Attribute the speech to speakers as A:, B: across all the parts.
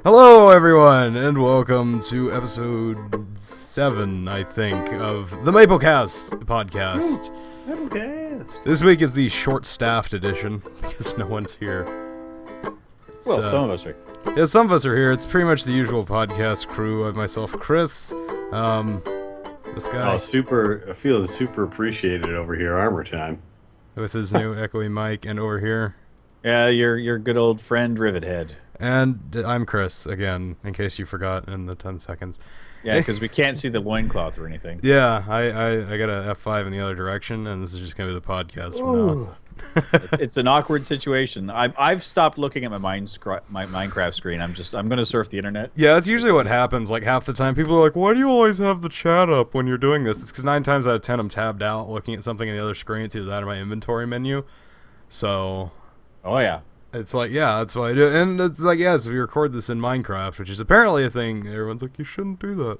A: Hello, everyone, and welcome to episode 7, I think, of the Maplecast podcast.
B: Maplecast.
A: This week is the short-staffed edition because no one's here.
B: Well, some of us are.
A: Yeah, some of us are here. It's pretty much the usual podcast crew. I have myself, Chris. This guy.
B: Oh, feeling super appreciated over here. Armor time.
A: With his new echoey mic, and over here.
C: Yeah, your good old friend Rivethead.
A: And I'm Chris, again, in case you forgot in the 10 seconds.
C: Yeah, because we can't see the loincloth or anything.
A: Yeah, I got a F5 in the other direction, and this is just going to be the podcast from now on.
C: It's an awkward situation. I've stopped looking at my Minecraft screen. I'm going to surf the internet.
A: Yeah, that's usually what happens. Like, half the time, people are like, why do you always have the chat up when you're doing this? It's because 9 times out of 10, I'm tabbed out looking at something in the other screen. It's either that or my inventory menu. So...
C: Oh, yeah.
A: It's like, yeah, that's what I do. And it's like, yes, we record this in Minecraft, which is apparently a thing. Everyone's like, you shouldn't do that.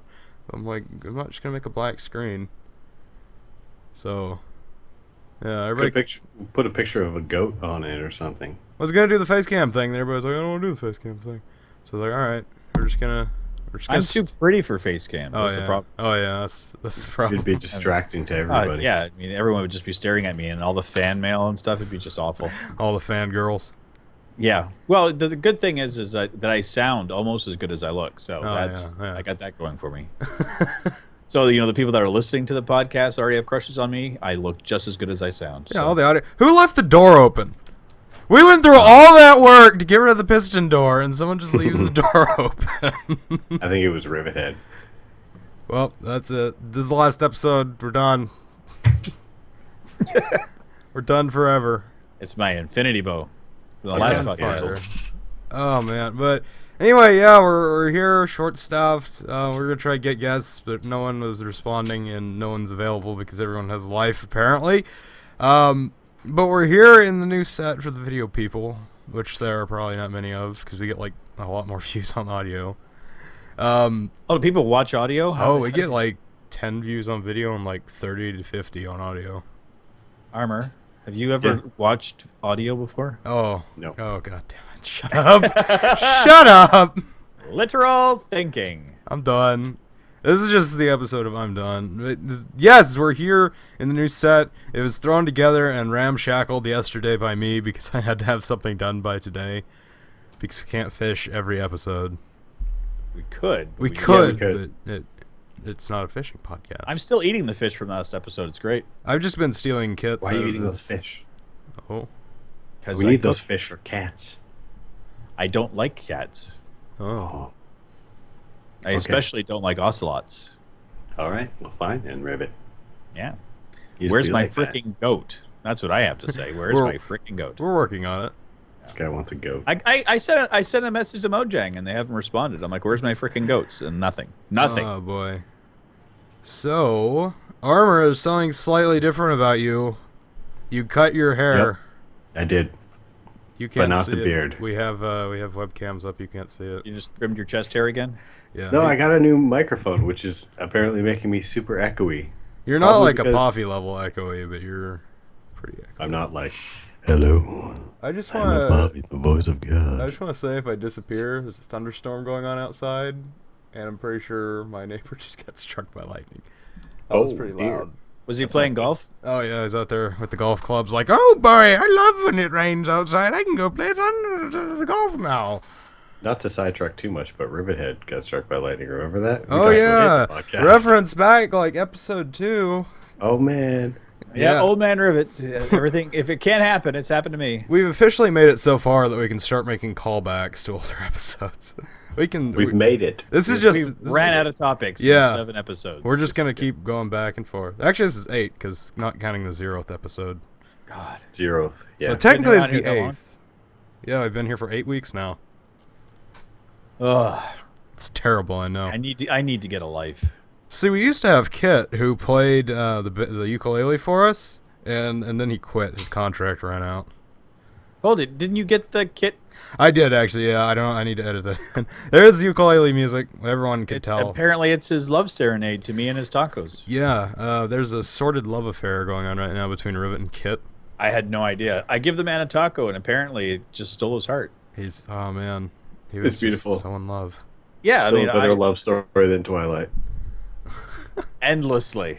A: I'm like, I'm not just going to make a black screen. So, yeah, everybody...
B: Put a picture of a goat on it or something.
A: I was going to do the face cam thing, and everybody's like, I don't want to do the face cam thing. So I was like, alright, we're just going to...
C: I'm too pretty for face cam. That's the problem.
A: Oh, yeah, that's the problem.
B: It'd be distracting to everybody.
C: Yeah, I mean, everyone would just be staring at me, and all the fan mail and stuff would be just awful.
A: All the fangirls.
C: Yeah. Well, the good thing is that I sound almost as good as I look. So I got that going for me. So, the people that are listening to the podcast already have crushes on me. I look just as good as I sound.
A: Yeah,
C: so.
A: all the audio. Who left the door open? We went through all that work to get rid of the piston door, and someone just leaves the door open.
B: I think it was Rivethead.
A: Well, that's it. This is the last episode. We're done. We're done forever.
C: It's my infinity bow. The last podcast.
A: Oh, man. But anyway, yeah, we're here, short-staffed. We're going to try to get guests, but no one was responding, and no one's available because everyone has life, apparently. But we're here in the new set for the video people, which there are probably not many of, because we get, like, a lot more views on audio.
C: Do people watch audio?
A: We get, like, 10 views on video and, like, 30 to 50 on audio.
C: Armor, have you ever watched audio before?
A: Oh.
B: No.
A: Oh, god damn it. Shut up. Shut up.
C: Literal thinking.
A: I'm done. This is just the episode of I'm done. Yes, we're here in the new set. It was thrown together and ramshackled yesterday by me because I had to have something done by today. Because we can't fish every episode.
C: We could.
A: We could. But it's not a fishing podcast.
C: I'm still eating the fish from last episode. It's great.
A: I've just been stealing kits.
B: Why are you eating those fish?
A: Oh.
B: We need those fish for cats.
C: I don't like cats.
A: Oh.
C: I especially don't like ocelots.
B: All right. Well, fine. And Ribbit.
C: Yeah. Where's my freaking goat? That's what I have to say. Where's my freaking goat?
A: We're working on it.
B: This guy wants a goat.
C: I sent a message to Mojang and they haven't responded. I'm like, where's my freaking goats? And nothing. Nothing.
A: Oh boy. So, Armor is something slightly different about you. You cut your hair.
B: Yep, I did.
A: You can't
B: but not
A: see
B: the
A: it.
B: beard.
A: We have webcams up. You can't see it.
C: You just trimmed your chest hair again?
A: Yeah.
B: No, I got a new microphone, which is apparently making me super echoey.
A: You're not like a Poffy level echoey, but you're pretty echoey.
B: I'm not like, hello.
A: I just
B: I'm
A: want
B: a Poffy, the voice of God.
A: I just want to say, if I disappear, there's a thunderstorm going on outside, and I'm pretty sure my neighbor just got struck by lightning. That was pretty loud.
C: Was he playing golf?
A: Oh yeah, he's out there with the golf clubs, like, oh boy, I love when it rains outside. I can go play the golf now.
B: Not to sidetrack too much, but Rivethead got struck by lightning. Remember that?
A: Oh yeah, reference back like episode 2.
B: Oh man.
C: Yeah, old man rivets. Everything. If it can't happen, it's happened to me.
A: We've officially made it so far that we can start making callbacks to older episodes.
B: We've made it.
C: We ran out of topics.
A: Yeah,
C: in 7 episodes.
A: We're just gonna keep going back and forth. Actually, this is 8 because not counting the 0th episode.
C: God.
B: 0th. Yeah.
A: So technically, it's the 8th. Yeah, I've been here for 8 weeks now.
C: Ugh.
A: It's terrible. I know.
C: I need to get a life.
A: See, we used to have Kit who played the ukulele for us, and then he quit. His contract ran out.
C: Hold it. Didn't you get the kit?
A: I did actually. Yeah, I need to edit that in. There is ukulele music. Everyone can tell.
C: Apparently, it's his love serenade to me and his tacos.
A: Yeah. There's a sordid love affair going on right now between Rivet and Kit.
C: I had no idea. I give the man a taco, and apparently, it just stole his heart.
A: Oh man. He was
B: It's beautiful.
A: so in love.
C: Yeah,
B: Still a better love story than Twilight.
C: endlessly.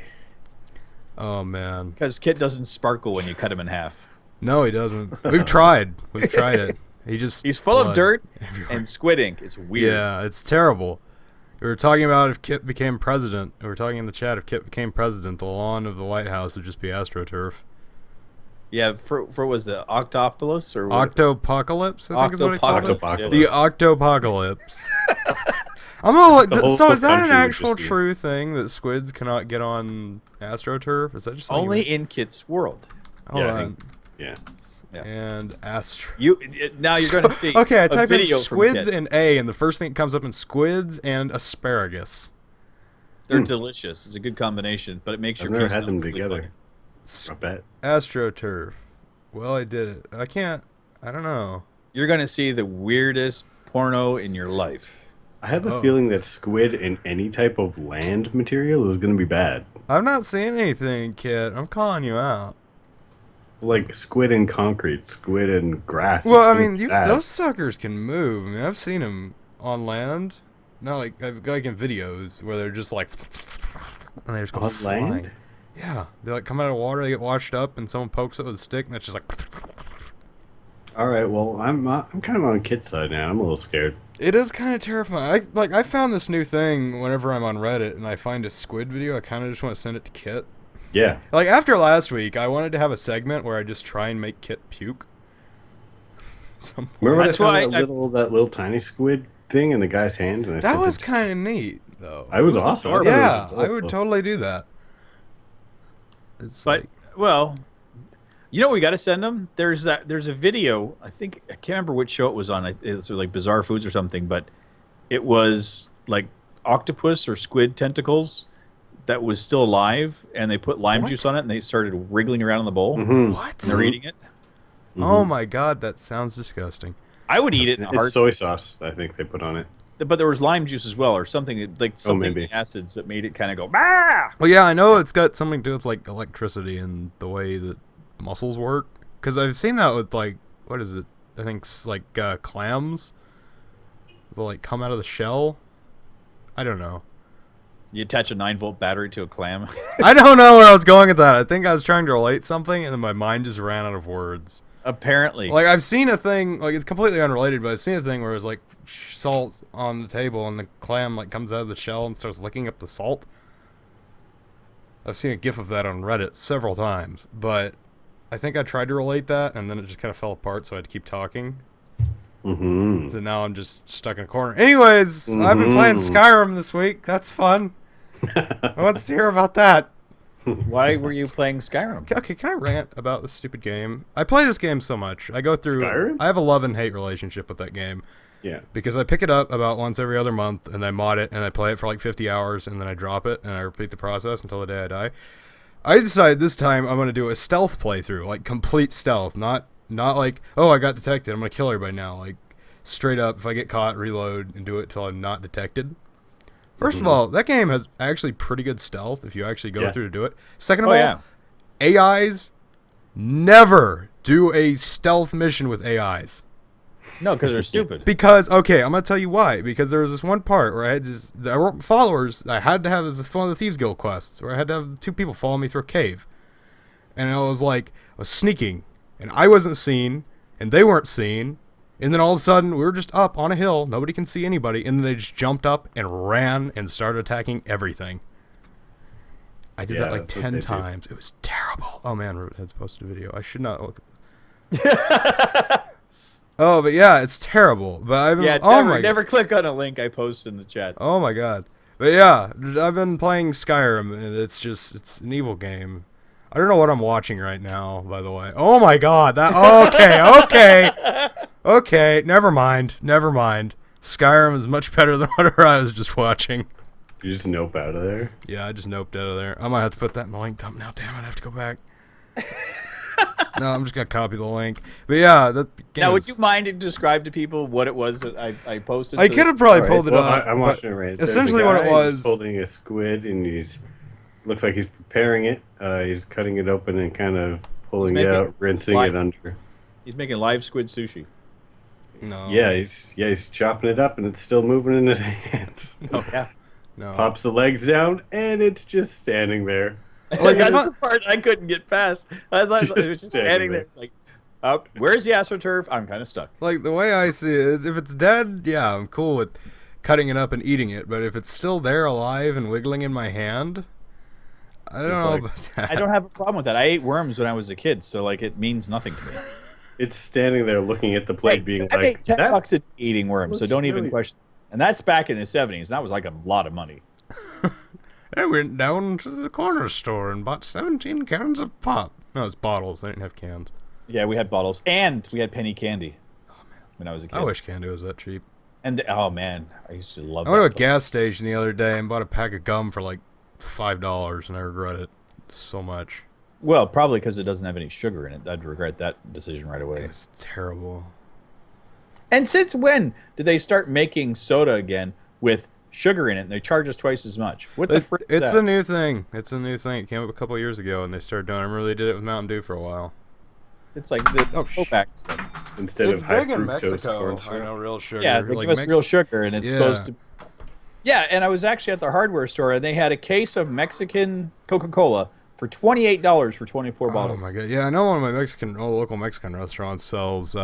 A: Oh man.
C: Because Kit doesn't sparkle when you cut him in half.
A: No, he doesn't. We've tried. We've tried it. He's
C: full of
A: blood
C: dirt
A: everywhere.
C: and squid ink. It's weird.
A: Yeah, it's terrible. We were talking about if Kit became president. We were talking in the chat, if Kit became president, the lawn of the White House would just be AstroTurf.
C: Yeah, for was the Octopolis or what?
A: Octopocalypse, I think is what it called.
B: Octopocalypse.
A: The Octopocalypse. I'm gonna
B: The
A: look. So
B: whole
A: is that an
B: country would
A: actual
B: just be-
A: true thing that squids cannot get on AstroTurf? Is that just something
C: Only in Kit's world.
A: Hold
B: Yeah, I
A: on.
B: think- Yeah.
C: Yeah.
A: And Astro.
C: Now you're going to see.
A: Okay, I
C: a
A: type in
C: video from
A: squids
C: Kit.
A: and A, and the first thing that comes up in squids and asparagus.
C: They're delicious. It's a good combination, but it makes
B: I've
C: your
B: never
C: case
B: had them
C: really
B: together.
C: funny.
B: I bet.
A: AstroTurf. Well, I did it. I don't know.
C: You're going to see the weirdest porno in your life.
B: I have a feeling that squid in any type of land material is going to be bad.
A: I'm not seeing anything, kid. I'm calling you out.
B: Like squid in concrete, squid in grass.
A: Well,
B: it's
A: I
B: gonna
A: mean,
B: be bad.
A: those suckers can move. I mean, I've seen them on land. Not like in videos where they're just like, and they just go
B: On
A: flying.
B: land?
A: Yeah, they like come out of water, they get washed up, and someone pokes it with a stick, and it's just like.
B: All right, well, I'm kind of on Kit's side now. I'm a little scared.
A: It is kind of terrifying. I found this new thing whenever I'm on Reddit and I find a squid video. I kind of just want to send it to Kit.
B: Yeah.
A: Like after last week, I wanted to have a segment where I just try and make Kit puke.
B: Remember
C: That's
B: when I
C: why
B: found that little tiny squid thing in the guy's hand? And I
A: That
B: sent
A: was
B: it to-
A: kind of neat, though.
B: I was awesome. I thought it was
A: Yeah, I would
B: adorable.
A: totally do that. It's
C: But
A: like,
C: well, you know what we got to send them. There's a video. I think I can't remember which show it was on. It's like Bizarre Foods or something, but it was like octopus or squid tentacles that was still alive, and they put lime juice on it, and they started wriggling around in the bowl.
B: Mhm.
A: what?
C: And they're eating it.
A: Oh my god, that sounds disgusting.
C: I would eat it in a
B: It's
C: heart,
B: soy sauce, I think they put on it.
C: but there was lime juice as well, or something like something in
B: maybe.
C: the acids that made it kind of go. Bah!
A: Well, yeah, I know it's got something to do with like electricity and the way that muscles work. Because I've seen that with like, what is it? I think like clams. They'll like come out of the shell. I don't know.
C: You attach a 9-volt battery to a clam.
A: I don't know where I was going with that. I think I was trying to relate something, and then my mind just ran out of words.
C: Apparently,
A: Like I've seen a thing, like it's completely unrelated, but I've seen a thing where it's like salt on the table, and the clam like comes out of the shell and starts licking up the salt. I've seen a GIF of that on Reddit several times, but I think I tried to relate that, and then it just kind of fell apart, so I had to keep talking.
B: Mm-hmm.
A: So now I'm just stuck in a corner. Anyways, I've been playing Skyrim this week. That's fun. Who wants to hear about that?
C: why were you playing Skyrim?
A: Okay, can I rant about this stupid game? I play this game so much. I go through.
B: Skyrim?
A: I have a love and hate relationship with that game
B: Yeah.
A: because I pick it up about once every other month, and I mod it, and I play it for like 50 hours, and then I drop it, and I repeat the process until the day I die. I decided this time I'm going to do a stealth playthrough, like complete stealth, not like, oh, I got detected, I'm going to kill everybody now. Like, straight up, if I get caught, reload and do it till I'm not detected. First of all, that game has actually pretty good stealth if you actually go through to do it. Second of all, AIs never do a stealth mission with AIs.
C: No, because they're stupid.
A: Because, okay, I'm going to tell you why. Because there was this one part where I weren't followers. I had to have, this one of the Thieves Guild quests, where I had to have 2 people follow me through a cave. And I was like, I was sneaking, and I wasn't seen, and they weren't seen. And then all of a sudden, we were just up on a hill. Nobody can see anybody. And then they just jumped up and ran and started attacking everything. I did that like
B: that's what
A: 10
B: they do.
A: times. It was terrible. Oh, man, Roothead's posted a video. I should not look. Oh, but yeah, it's terrible. But I've been,
C: Never click on a link I post in the chat.
A: Oh my god. But yeah, I've been playing Skyrim, and it's an evil game. I don't know what I'm watching right now, by the way. Oh my god, okay, never mind. Skyrim is much better than whatever I was just watching.
B: You just nope out of there.
A: Yeah, I just noped out of there. I might have to put that in the link dump now. Damn it, I have to go back. No, I'm just gonna copy the link. But yeah, that game
C: Now, would
A: is-
C: you mind to describe to people what it was that I posted?
A: I could have probably pulled it
B: well,
A: up.
B: I'm
A: but
B: watching it right. There's a
A: essentially what it
B: guy,
A: was.
B: He's holding a squid, and looks like he's preparing it. He's cutting it open and kind of pulling it
C: making
B: out, rinsing
C: live-
B: it under.
C: He's making live squid sushi.
A: No.
B: He's chopping it up, and it's still moving in his hands.
A: No.
C: Yeah.
A: No.
B: Pops the legs down, and it's just standing there.
C: Like, that's the part I couldn't get past. I thought it was just
B: Standing
C: standing there.
B: there.
C: It's like, oh, where's the AstroTurf? I'm kind of stuck.
A: Like, the way I see it is, if it's dead, yeah, I'm cool with cutting it up and eating it. But if it's still there alive and wiggling in my hand, I don't know about that.
C: I don't have a problem with that. I ate worms when I was a kid, so like it means nothing to me.
B: It's standing there looking at the plate, being
C: I
B: like,
C: made $10 a eating worms, so
B: looks
C: don't even
B: really-
C: question. And that's back in the 70s. And that was like a lot of money.
A: I went down to the corner store and bought 17 cans of pop. No, it's bottles. They didn't have cans.
C: Yeah, we had bottles, and we had penny candy. When I was a kid.
A: I wish candy was that cheap.
C: And oh man, I used to love.
A: I went to a
C: that
A: gas station the other day and bought a pack of gum for like $5, and I regret it so much.
C: Well, probably because it doesn't have any sugar in it. I'd regret that decision right away.
A: It's terrible.
C: And since when did they start making soda again with sugar in it, and they charge us twice as much? What the frick is
A: It's
C: that?
A: a new thing. It's a new thing. It came up a couple of years ago, and they started doing it. I remember they did it with Mountain Dew for a while.
C: It's like the Copac stuff.
B: instead of high fructose corn
A: I
B: syrup.
A: know, real sugar.
C: Yeah, they
A: Like
C: give us real sugar, and it's
A: Yeah.
C: supposed to. Yeah, and I was actually at the hardware store, and they had a case of Mexican Coca-Cola for $28 for 24 bottles.
A: Oh my god! Yeah, I know one of my local Mexican restaurants sells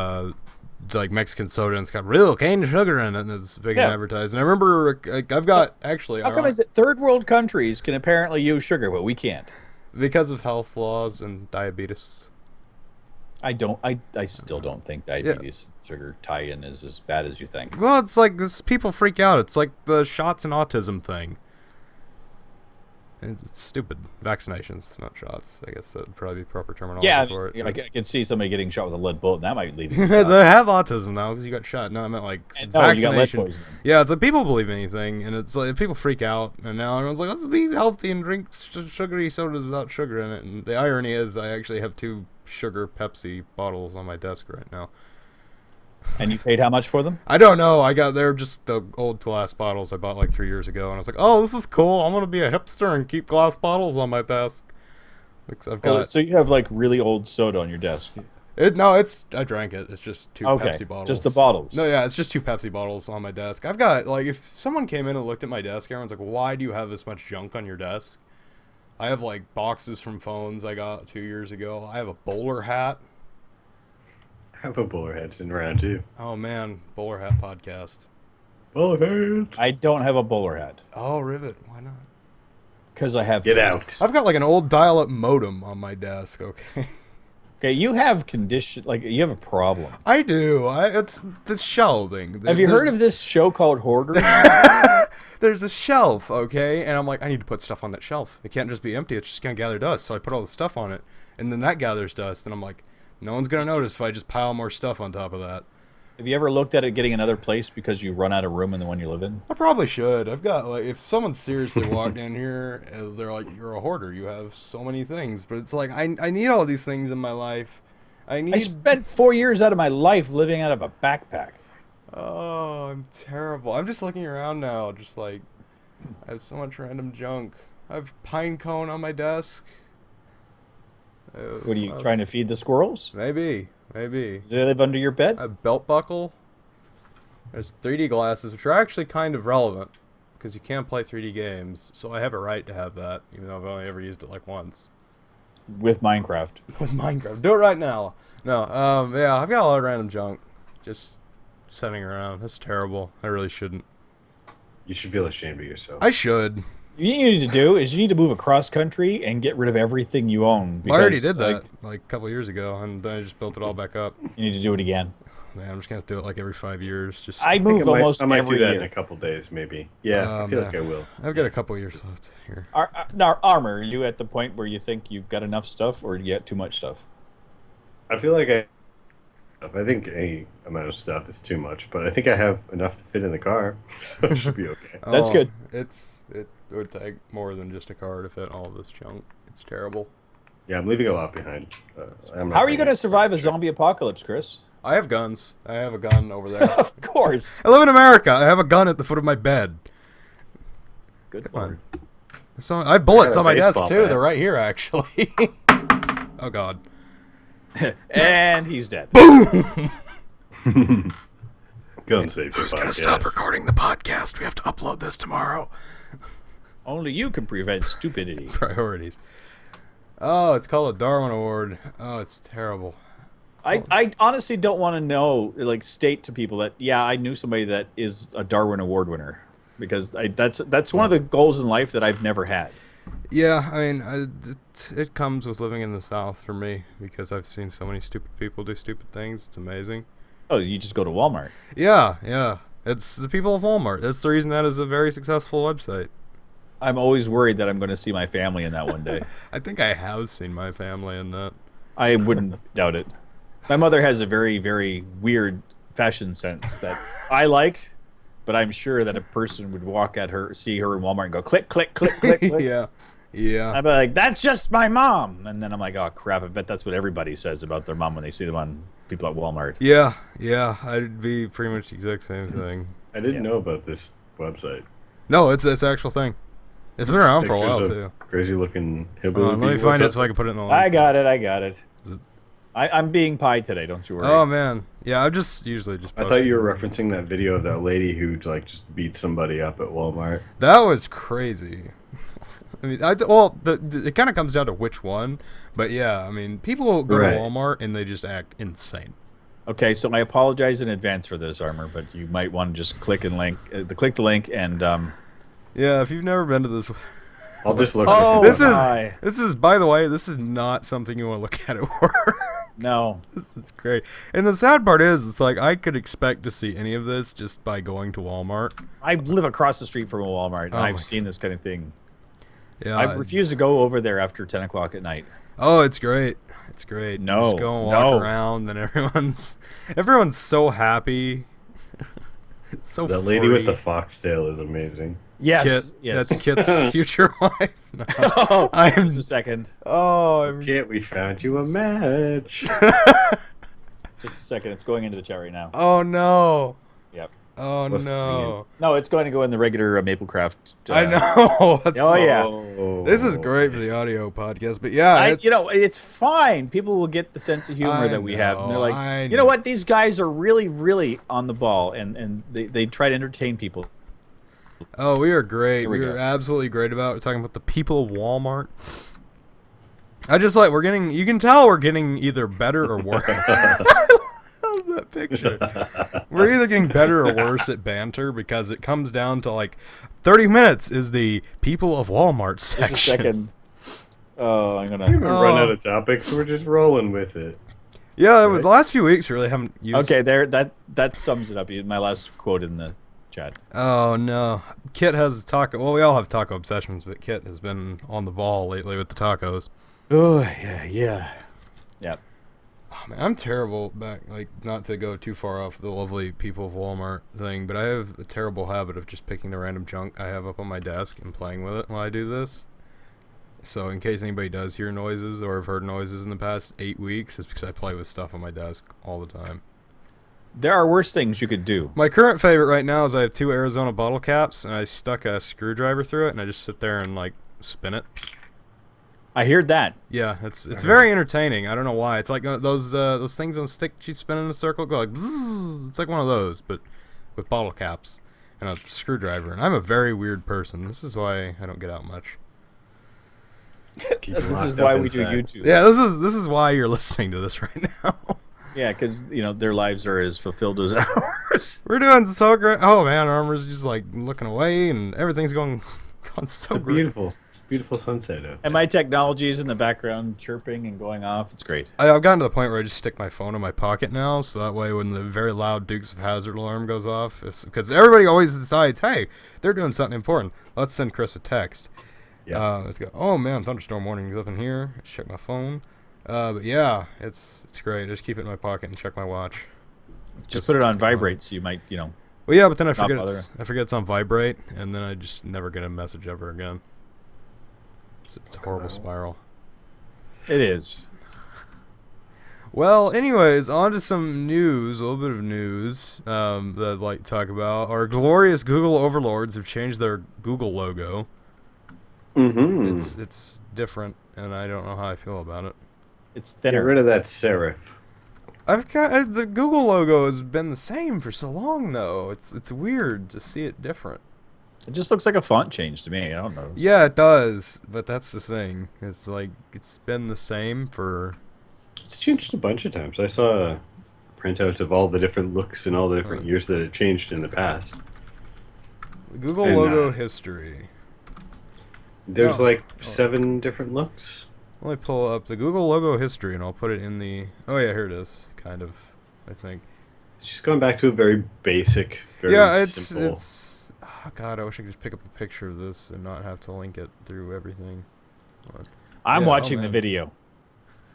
A: like Mexican soda, and it's got real cane sugar in it, and it's big
C: Yeah.
A: and advertised. And I remember I've got actually
C: How come is it third world countries can apparently use sugar, but we can't?
A: because of health laws and diabetes.
C: I still don't think diabetes sugar tie-in is as bad as you think.
A: Well, it's like this. People freak out. It's like the shots and autism thing. It's stupid. Vaccinations, not shots. I guess that would probably be proper terminology
C: Yeah,
A: for it.
C: I can see somebody getting shot with a lead bullet, and that might lead
A: They
C: you to
A: have autism now because you got shot. No, I meant like
C: no, you got lead
A: vaccination.
C: poisoning.
A: Yeah, it's like people believe anything, and it's like people freak out, and now everyone's like, let's be healthy and drink sugary sodas without sugar in it. And the irony is, I actually have 2 sugar Pepsi bottles on my desk right now.
C: And you paid how much for them?
A: I don't know. They're just the old glass bottles I bought like 3 years ago, and I was like, oh, this is cool. I'm gonna be a hipster and keep glass bottles on my desk. Because I've got
C: So you have like really old soda on your desk.
A: I drank it. It's just 2
C: Okay,
A: Pepsi bottles.
C: just the bottles.
A: No, yeah, it's just 2 Pepsi bottles on my desk. I've got like if someone came in and looked at my desk, everyone's like, why do you have this much junk on your desk? I have like boxes from phones I got 2 years ago. I have a bowler hat.
B: I have a bowler hat sitting around too.
A: Oh man, bowler hat podcast.
B: Bowler hats.
C: I don't have a bowler hat
A: Oh, rivet. Why not?
C: because I have
B: Get
C: taste.
B: out.
A: I've got like an old dial-up modem on my desk. Okay.
C: Okay, you have condition like you have a problem.
A: I do. It's the shelving.
C: Have you heard of this show called Hoarders?
A: There's a shelf, okay? And I'm like, I need to put stuff on that shelf. It can't just be empty. It's just going to gather dust. So I put all the stuff on it, and then that gathers dust. And I'm like, no one's going to notice if I just pile more stuff on top of that.
C: Have you ever looked at it getting another place because you run out of room in the one you live in?
A: I probably should. I've got, like, if someone seriously walked in here, they're like, you're a hoarder. You have so many things. But it's like, I need all these things in my life.
C: I spent 4 years out of my life living out of a backpack.
A: Oh, I'm terrible. I'm just looking around now, just like, I have so much random junk. I have pine cone on my desk.
C: What are you trying to feed the squirrels?
A: Maybe.
C: Do they live under your bed?
A: A belt buckle. There's 3D glasses, which are actually kind of relevant, because you can't play 3D games, so I have a right to have that, even though I've only ever used it like once.
C: With Minecraft.
A: With Minecraft. Do it right now. No, yeah, I've got a lot of random junk. Just sitting around. That's terrible. I really shouldn't.
B: You should feel ashamed of yourself.
A: I should.
C: What you need to do is you need to move across country and get rid of everything you own. Because,
A: I already did that like a couple years ago, and then I just built it all back up.
C: You need to do it again.
A: Man, I'm just gonna do it like every 5 years. Just
C: I
B: I think
C: move almost
B: I might
C: every
B: do that
C: year.
B: in a couple days, maybe. Yeah, I feel like I will.
A: I've got a couple years left here.
C: Now, Armor, are you at the point where you think you've got enough stuff, or you got too much stuff?
B: I feel like I think any amount of stuff is too much, but I think I have enough to fit in the car, so it should be okay.
C: That's good.
A: It would take more than just a car to fit all of this junk. It's terrible.
B: Yeah, I'm leaving a lot behind.
C: How are you going to survive a zombie apocalypse, Chris?
A: I have guns. I have a gun over there.
C: Of course.
A: I live in America. I have a gun at the foot of my bed.
C: Good
A: Come on.
C: Lord.
A: So I have bullets
B: I got a
A: on my desk
B: baseball
A: too.
B: bat.
A: They're right here, actually. Oh God.
C: And he's dead.
B: Gun safety
A: Who's going to
B: podcast.
A: stop recording the podcast? We have to upload this tomorrow.
C: Only you can prevent stupidity.
A: Priorities. Oh, it's called a Darwin Award. Oh, it's terrible.
C: I honestly don't want to know, like, state to people that, yeah, I knew somebody that is a Darwin Award winner. Because that's one of the goals in life that I've never had.
A: Yeah, I mean, it comes with living in the South for me, because I've seen so many stupid people do stupid things. It's amazing.
C: Oh, you just go to Walmart.
A: Yeah. It's the people of Walmart. That's the reason that is a very successful website.
C: I'm always worried that I'm going to see my family in that one day.
A: I think I have seen my family in that.
C: I wouldn't doubt it. My mother has a very, very weird fashion sense that I like, but I'm sure that a person would walk at her, see her in Walmart and go, click, click, click, click, click.
A: Yeah.
C: I'd be like, that's just my mom. And then I'm like, oh, crap. I bet that's what everybody says about their mom when they see them on people at Walmart.
A: Yeah. I'd be pretty much the exact same thing.
B: I didn't know about this website.
A: No, it's an actual thing. It's been around for a while,
B: Pictures
A: too.
B: of crazy looking hillbilly
A: Let me
B: people.
A: find it so I can put it in the link.
C: I got it. I'm being pied today. Don't you worry.
A: Oh, man. Yeah, I'm just usually just
B: I thought you were referencing that video of that lady who like just beat somebody up at Walmart.
A: That was crazy. I mean, it kind of comes down to which one, but yeah, I mean, people go to Walmart and they just act insane.
C: Okay, so I apologize in advance for this, Armor, but you might want to just click the link and
A: yeah, if you've never been to this,
B: I'll just look.
A: This is by the way, this is not something you want to look at work.
C: No,
A: this is great. And the sad part is, it's like I could expect to see any of this just by going to Walmart.
C: I live across the street from a Walmart, and I've seen this kind of thing.
A: Yeah,
C: I refuse to go over there after 10 o'clock at night.
A: Oh, it's great. It's great.
C: No,
A: just go and walk around, and everyone's so happy. It's so
B: the lady with the foxtail is amazing.
C: Yes,
A: yes. That's Kit's future wife. No.
C: Just a second.
B: Kit, we found you a match.
C: Just a second. It's going into the chat right now.
A: Oh no.
C: Yep.
A: Oh no.
C: No, it's going to go in the regular Maplecraft.
A: I know.
C: Yeah.
A: This is great for the audio podcast, but yeah,
C: it's fine. People will get the sense of humor that we have, and they're like, you know what? These guys are really, really on the ball, and they try to entertain people.
A: Oh, we are great. We are absolutely great about it. We're talking about the people of Walmart. I just like you can tell we're getting either better or worse. That picture. We're either getting better or worse at banter because it comes down to like 30 minutes is the people of Walmart section.
C: Just a second. Oh, I'm gonna
B: run out of topics. We're just rolling with it.
A: Yeah, the last few weeks really haven't used.
C: Okay, that sums it up. My last quote in the chat.
A: Oh no, Kit has taco. Well, we all have taco obsessions, but Kit has been on the ball lately with the tacos.
C: Oh yeah.
A: Oh, man, I'm terrible not to go too far off the lovely people of Walmart thing, but I have a terrible habit of just picking the random junk I have up on my desk and playing with it while I do this. So in case anybody does hear noises or have heard noises in the past 8 weeks, it's because I play with stuff on my desk all the time.
C: There are worse things you could do.
A: My current favorite right now is I have 2 Arizona bottle caps, and I stuck a screwdriver through it, and I just sit there and spin it.
C: I heard that.
A: Yeah, it's very entertaining. I don't know why. It's like those things on a stick you spin in a circle go like bzzz. It's like one of those, but with bottle caps and a screwdriver. And I'm a very weird person. This is why I don't get out much.
C: This is why we do YouTube.
A: Yeah, this is why you're listening to this right now.
C: Yeah, because their lives are as fulfilled as ours.
A: We're doing so great. Oh man, Armor's just like looking away, and everything's going so great.
B: Beautiful sunset out.
C: And my technology is in the background chirping and going off. It's great.
A: I've gotten to the point where I just stick my phone in my pocket now, so that way when the very loud Dukes of Hazzard alarm goes off, because everybody always decides, hey, they're doing something important. Let's send Chris a text. Yeah. Let's go. Oh man, thunderstorm warnings up in here. Let's check my phone. But yeah, it's great. Just keep it in my pocket and check my watch.
C: Just put it on vibrate, so you might
A: Well, yeah, but then I forget it's on vibrate, and then I just never get a message ever again. It's a horrible spiral.
C: It is.
A: Well, anyways, on to some news, a little bit of news that I'd like to talk about. Our glorious Google overlords have changed their Google logo.
B: Mm-hmm.
A: It's different, and I don't know how I feel about it.
C: It's thinner.
B: Get rid of that serif.
A: The Google logo has been the same for so long though. It's weird to see it different.
C: It just looks like a font change to me. I don't know.
A: Yeah, it does, but that's the thing. It's like it's been the same for.
B: It's changed a bunch of times. I saw a printout of all the different looks and all the different years that it changed in the past.
A: Google
B: And,
A: logo history.
B: There's like 7 different looks.
A: Let me pull up the Google logo history, and I'll put it in the. Oh yeah, here it is. Kind of, I think.
B: It's just going back to a very basic, very simple.
A: Oh god, I wish I could just pick up a picture of this and not have to link it through everything.
C: I'm watching the
A: man.
C: video.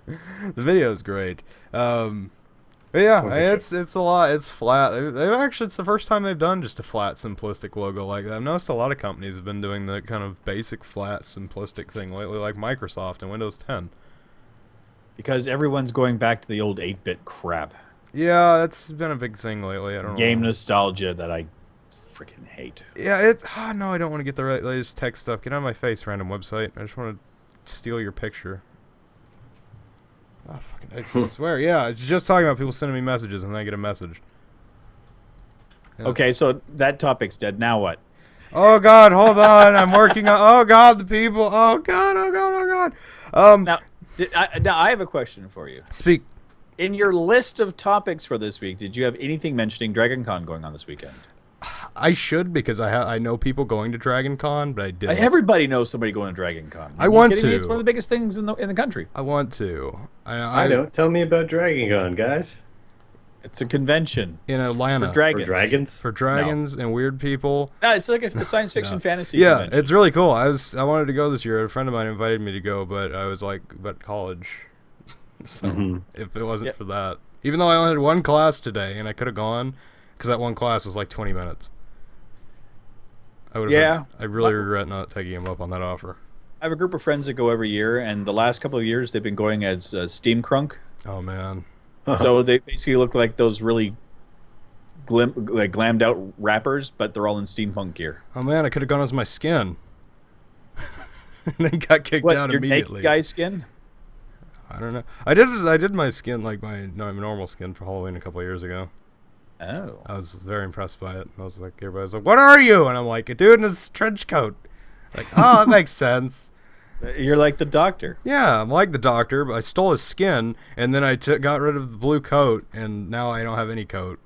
A: The video is great. But yeah, it's a lot. It's flat. It's the first time they've done just a flat, simplistic logo like that. I've noticed a lot of companies have been doing the kind of basic, flat, simplistic thing lately, like Microsoft and Windows 10.
C: Because everyone's going back to the old 8-bit crap.
A: Yeah, that's been a big thing lately. I don't know.
C: Game nostalgia that I freaking hate.
A: Yeah, no, I don't want to get the latest tech stuff. Get out of my face, random website. I just want to steal your picture. Oh, fucking, I swear, yeah. I was just talking about people sending me messages and then I get a message. Yeah.
C: Okay, so that topic's dead. Now what?
A: Oh, God, hold on. I'm working on... Oh, God, the people. Oh, God, oh, God, oh, God.
C: Now I have a question for you.
A: Speak.
C: In your list of topics for this week, did you have anything mentioning Dragon Con going on this weekend?
A: I should, because I know people going to Dragon Con, but I didn't.
C: Everybody knows somebody going to Dragon Con.
A: I want to.
C: It's one of the biggest things in the country.
A: I want to.
B: I don't. Tell me about Dragon Con, guys.
C: It's a convention
A: in Atlanta
C: for dragons.
B: For
A: dragons and weird people.
C: No, it's like a science fiction fantasy.
A: Yeah,
C: convention.
A: it's really cool. I wanted to go this year. A friend of mine invited me to go, but I was like, but college. So if it wasn't for that, even though I only had one class today and I could have gone, because that one class was like 20 minutes. I really regret not taking him up on that offer.
C: I have a group of friends that go every year, and the last couple of years they've been going as Steam Crunk.
A: Oh man!
C: So they basically look like those really glammed out rappers, but they're all in steampunk gear.
A: Oh man, I could have gone as my skin, and then got kicked out
C: your
A: immediately.
C: Naked guy skin?
A: I don't know. I did my skin like my normal skin for Halloween a couple of years ago.
C: Oh.
A: I was very impressed by it. I was like, everybody was like, "What are you?" And I'm like, "A dude in his trench coat." Like, oh, that makes sense.
C: You're like the Doctor.
A: Yeah, I'm like the Doctor, but I stole his skin, and then I got rid of the blue coat, and now I don't have any coat.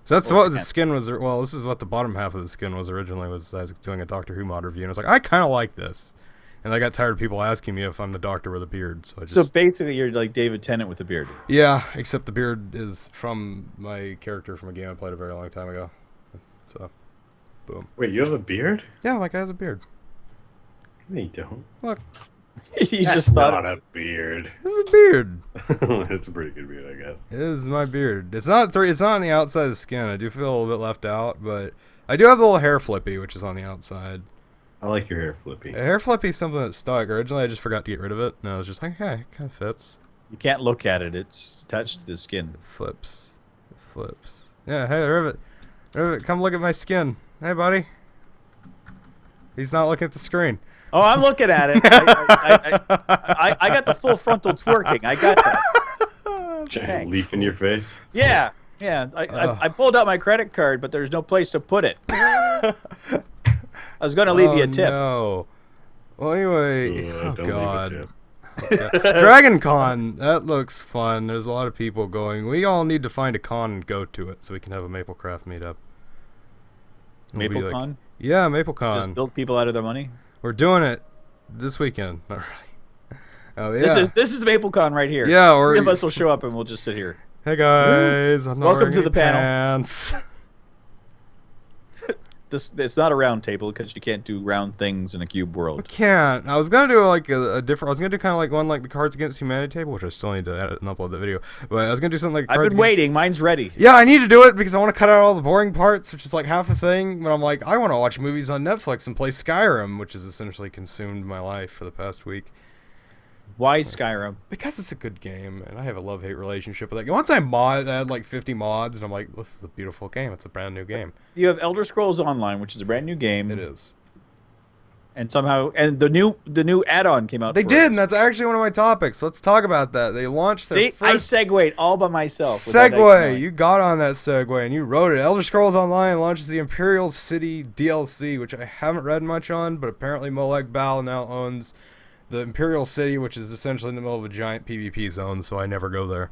A: So that's what the skin was. Well, this is what the bottom half of the skin was originally. I was doing a Doctor Who mod review, and I was like, I kind of like this. And I got tired of people asking me if I'm the Doctor with a beard. So
C: basically, you're like David Tennant with a beard.
A: Yeah, except the beard is from my character from a game I played a very long time ago. So, boom.
B: Wait, you have a beard?
A: Yeah, my guy has a beard.
B: No, you don't.
A: Look.
C: That's just thought
B: not a beard.
A: This is a beard.
B: It's a pretty good beard, I guess.
A: It is my beard. It's not on the outside of the skin. I do feel a little bit left out, but I do have the little hair flippy, which is on the outside.
B: I like your hair flippy.
A: A hair flippy is something that stuck. Originally, I just forgot to get rid of it, and I was just like, okay, it kind of fits.
C: You can't look at it. It's attached to the skin.
A: It flips. It flips. Yeah, hey, Rivet. Rivet, come look at my skin. Hey, buddy. He's not looking at the screen.
C: Oh, I'm looking at it. I got the full frontal twerking. I got that.
B: Giant leaf in your face.
C: Yeah. I pulled out my credit card, but there's no place to put it. I was going to leave you a tip.
A: No. Well, anyway,
B: don't
A: God.
B: leave a tip.
A: Dragon Con, that looks fun. There's a lot of people going. We all need to find a con and go to it so we can have a Maplecraft meetup.
C: MapleCon?
A: Yeah, MapleCon.
C: Just build people out of their money?
A: We're doing it this weekend. All right. Oh, yeah.
C: This is MapleCon right here.
A: Yeah,
C: three of us will show up and we'll just sit here.
A: Hey guys, I'm not
C: welcome to the panel.
A: Pants.
C: It's not a round table because you can't do round things in a cube world.
A: I can't. I was gonna do like a different. I was gonna do kind of like one like the Cards Against Humanity table, which I still need to edit and upload the video. But I was gonna do something like.
C: I've been waiting. Mine's ready.
A: Yeah, I need to do it because I want to cut out all the boring parts, which is like half a thing. But I'm like, I want to watch movies on Netflix and play Skyrim, which has essentially consumed my life for the past week.
C: Why Skyrim?
A: Because it's a good game, and I have a love-hate relationship with it. Once I had like 50 mods, and I'm like, this is a beautiful game. It's a brand new game.
C: You have Elder Scrolls Online, which is a brand new game.
A: It is.
C: And somehow, and the new add-on came out.
A: They
C: for
A: did,
C: it.
A: and that's actually one of my topics. Let's talk about that. They launched their
C: See, I
A: first
C: segued all by myself. without
A: segue.
C: knowing.
A: You got on that segue, and you wrote it. Elder Scrolls Online launches the Imperial City DLC, which I haven't read much on, but apparently Molag Bal now owns the Imperial City, which is essentially in the middle of a giant PvP zone, so I never go there.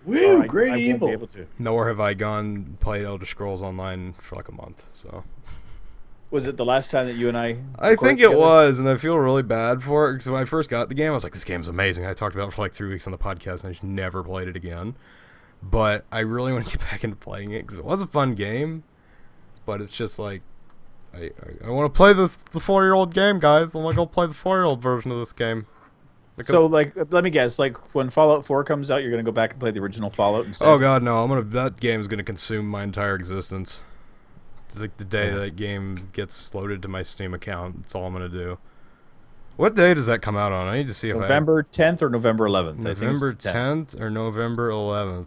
B: Woo,
C: I
B: great
C: won't
B: evil.
C: be able to.
A: Nor have I played Elder Scrolls Online for like a month, so...
C: Was it the last time that you and I?
A: I think it was, and I feel really bad for it because when I first got the game, I was like, "This game's amazing." I talked about it for like 3 weeks on the podcast, and I just never played it again. But I really want to get back into playing it because it was a fun game. But it's just like, I want to play the 4-year-old game, guys. I'm gonna go play the 4-year-old version of this game.
C: So, like, let me guess. Like, when Fallout 4 comes out, you're gonna go back and play the original Fallout instead.
A: Oh God, no! That game is gonna consume my entire existence. Like the day that game gets loaded to my Steam account, that's all I'm gonna do. What day does that come out on? I need to see if
C: November 10th or November 11th.
A: November 10th or November 11th.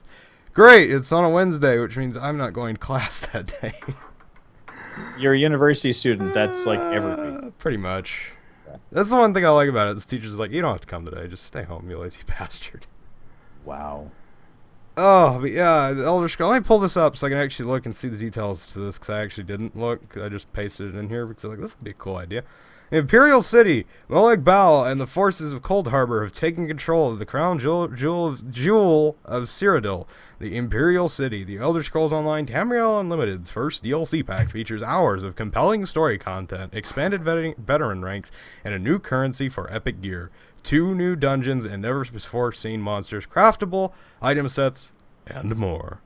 A: Great, it's on a Wednesday, which means I'm not going to class that day.
C: You're a university student. That's like everything.
A: Pretty much. Yeah. That's the one thing I like about it. Is the teacher's like, you don't have to come today. Just stay home, you lazy bastard.
C: Wow.
A: Oh, but yeah, the Elder Scrolls. Let me pull this up so I can actually look and see the details to this, because I actually didn't look. I just pasted it in here because I was like, this would be a cool idea. Imperial City, Molag Bal, and the forces of Cold Harbor have taken control of the crown jewel of Cyrodiil. The Imperial City, the Elder Scrolls Online Tamriel Unlimited's first DLC pack features hours of compelling story content, expanded veteran ranks, and a new currency for epic gear. 2 new dungeons and never-before-seen monsters, craftable item sets, and more.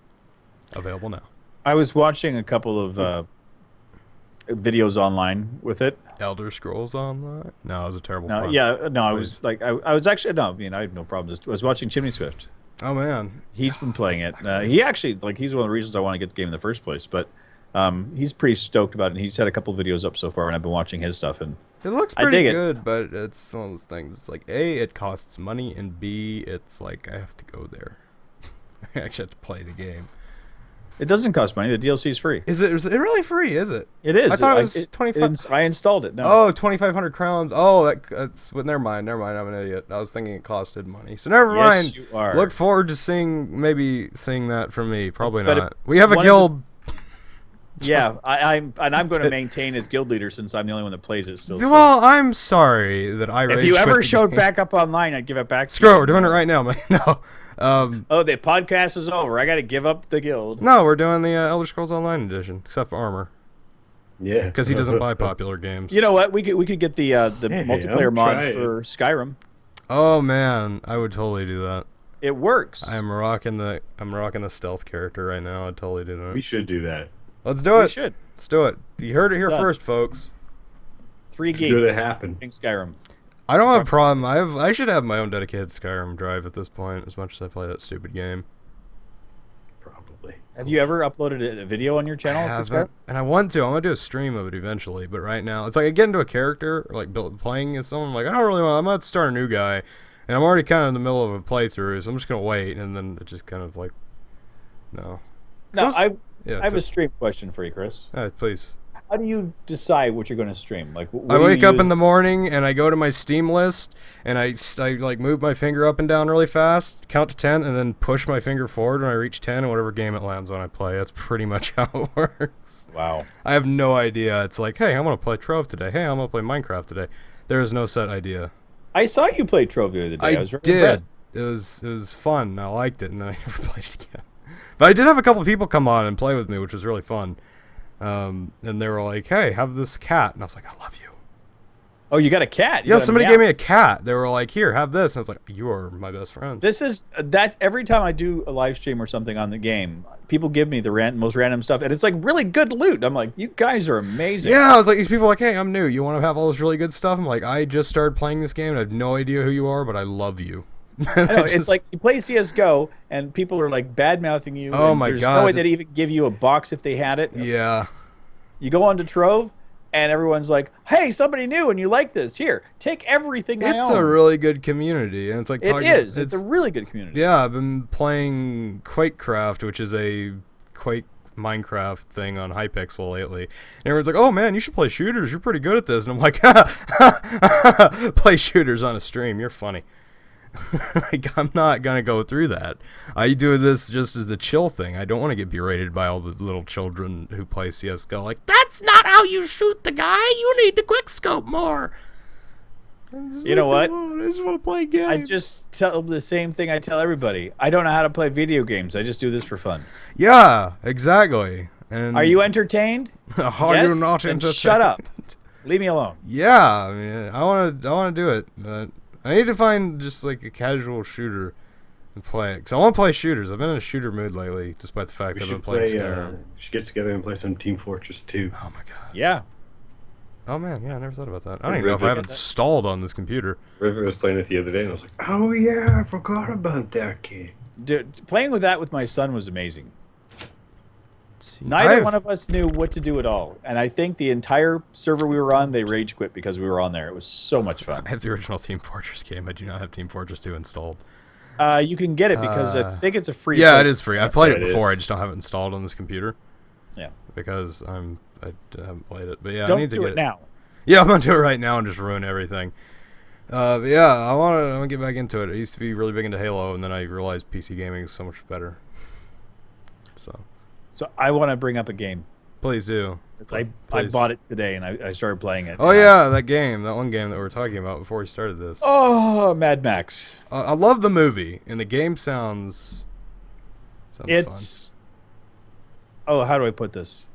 A: Available now.
C: I was watching a couple of videos online with it.
A: Elder Scrolls Online? No, it was a terrible
C: No,
A: pun.
C: yeah, no, I was like, I was actually, no, I mean, I have no problem. I was watching Chimney Swift.
A: Oh, man.
C: He's been playing it. He actually, like, he's one of the reasons I want to get the game in the first place, but he's pretty stoked about it, and he's had a couple videos up so far, and I've been watching his stuff, and
A: it looks pretty good, but it's one of those things. It's like, A, it costs money, and B, it's like, I have to go there. I actually have to play the game.
C: It doesn't cost money. The DLC is free.
A: Is it really free, is it?
C: It is.
A: I thought it was 25.
C: I installed it. No.
A: Oh, 2,500 crowns. Oh, that's... Well, never mind. I'm an idiot. I was thinking it costed money. So never mind.
C: Yes, you are.
A: Look forward to maybe seeing that from me. Probably
C: But
A: not. We have a guild...
C: Yeah, I'm going to maintain as guild leader since I'm the only one that plays it still.
A: Well, I'm sorry that I
C: If you ever showed back up online, I'd give it back to
A: Screw it,
C: you.
A: we're doing it right now, man. No.
C: Oh, the podcast is over. I got to give up the guild.
A: No, we're doing the Elder Scrolls Online edition, except for Armor.
B: Yeah.
A: Because he doesn't buy popular games.
C: You know what? We could get the multiplayer mod for Skyrim.
A: Oh man, I would totally do that.
C: It works.
A: I'm rocking the stealth character right now. I'd totally do that.
B: We should do that.
A: Let's do it.
C: We should.
A: Let's do it. You heard it here
C: Done.
A: first, folks.
C: 3
B: It's
C: gigs.
B: going to happen.
C: In Skyrim.
A: I don't have a problem. I should have my own dedicated Skyrim drive at this point, as much as I play that stupid game.
B: Probably.
C: Have you ever uploaded a video on your channel?
A: I
C: for
A: haven't,
C: Skyrim?
A: and I want to. I want to do a stream of it eventually, but right now it's like I get into a character, or like playing as someone. I'm like, I don't really want. I'm about to start a new guy, and I'm already kind of in the middle of a playthrough, so I'm just gonna wait, and then it just kind of like, no.
C: Now, I
A: Yeah,
C: have a stream question for you, Chris.
A: please.
C: How do you decide what you're going to stream? Like, what
A: I
C: do you
A: wake up
C: use?
A: in the morning and I go to my Steam list and I like move my finger up and down really fast, count to 10, and then push my finger forward when I reach 10, and whatever game it lands on I play. That's pretty much how it works.
C: Wow.
A: I have no idea. It's like, hey, I'm gonna play Trove today. Hey, I'm gonna play Minecraft today. There is no set idea.
C: I saw you play Trove the other day. I was very
A: did.
C: impressed.
A: It was fun. I liked it, and then I never played it again. But I did have a couple people come on and play with me, which was really fun. And they were like, "Hey, have this cat," and I was like, "I love you."
C: Oh, you got a cat? You
A: Yeah,
C: got a
A: somebody
C: meow.
A: gave me a cat. They were like, "Here, have this," and I was like, "You are my best friend."
C: This is that every time I do a live stream or something on the game, people give me the most random stuff, and it's like really good loot. I'm like, you guys are amazing.
A: Yeah, I was like, these people are like, "Hey, I'm new. You want to have all this really good stuff?" I'm like, "I just started playing this game, and I have no idea who you are, but I love you."
C: I know, it's like you play CS:GO, and people are like bad mouthing you.
A: Oh
C: and
A: my
C: there's
A: God,
C: no way they'd even give you a box if they had it.
A: Yeah.
C: You go on to Trove, and everyone's like, "Hey, somebody new, and you like this? Here, take everything I
A: It's
C: own."
A: a really good community, and it's like
C: It is. It's a really good community.
A: Yeah, I've been playing QuakeCraft, which is a Quake Minecraft thing on Hypixel lately. And everyone's like, oh man, you should play shooters. You're pretty good at this. And I'm like, play shooters on a stream. You're funny. Like, I'm not going to go through that. I do this just as the chill thing. I don't want to get berated by all the little children who play CSGO. Like, that's not how you shoot the guy. You need to quick scope more.
C: You know what?
A: I just want to play games.
C: I just tell the same thing I tell everybody. I don't know how to play video games. I just do this for fun.
A: Yeah, exactly. And
C: are you entertained?
A: Are you not entertained?
C: Shut up. Leave me alone.
A: Yeah, I mean, I want to do it. But I need to find just like a casual shooter and play it. Because I want to play shooters. I've been in a shooter mood lately, despite the fact that I've been playing Skyrim.
B: We should get together and play some Team Fortress 2.
A: Oh my god.
C: Yeah.
A: Oh man, yeah, I never thought about that. I don't even know if I have it installed on this computer.
B: River was playing it the other day, and I was like, oh yeah, I forgot about that game.
C: Dude, playing with that with my son was amazing. Neither one of us knew what to do at all. And I think the entire server we were on, they rage quit because we were on there. It was so much fun.
A: I have the original Team Fortress game. I do not have Team Fortress 2 installed.
C: You can get it because I think it's a free.
A: Yeah, it is free. I've played it before. I just don't have it installed on this computer.
C: Yeah.
A: Because I haven't played it. But yeah,
C: don't
A: I need to
C: do
A: get
C: it now.
A: Yeah, I'm gonna do it right now and just ruin everything. But yeah, I want to get back into it. I used to be really big into Halo, and then I realized PC gaming is so much better.
C: So I want to bring up a game.
A: Please do.
C: I bought it today and I started playing it.
A: Oh yeah, that one game that we were talking about before we started this.
C: Oh, Mad Max.
A: I love the movie, and the game sounds
C: it's
A: fun.
C: Oh, how do I put this?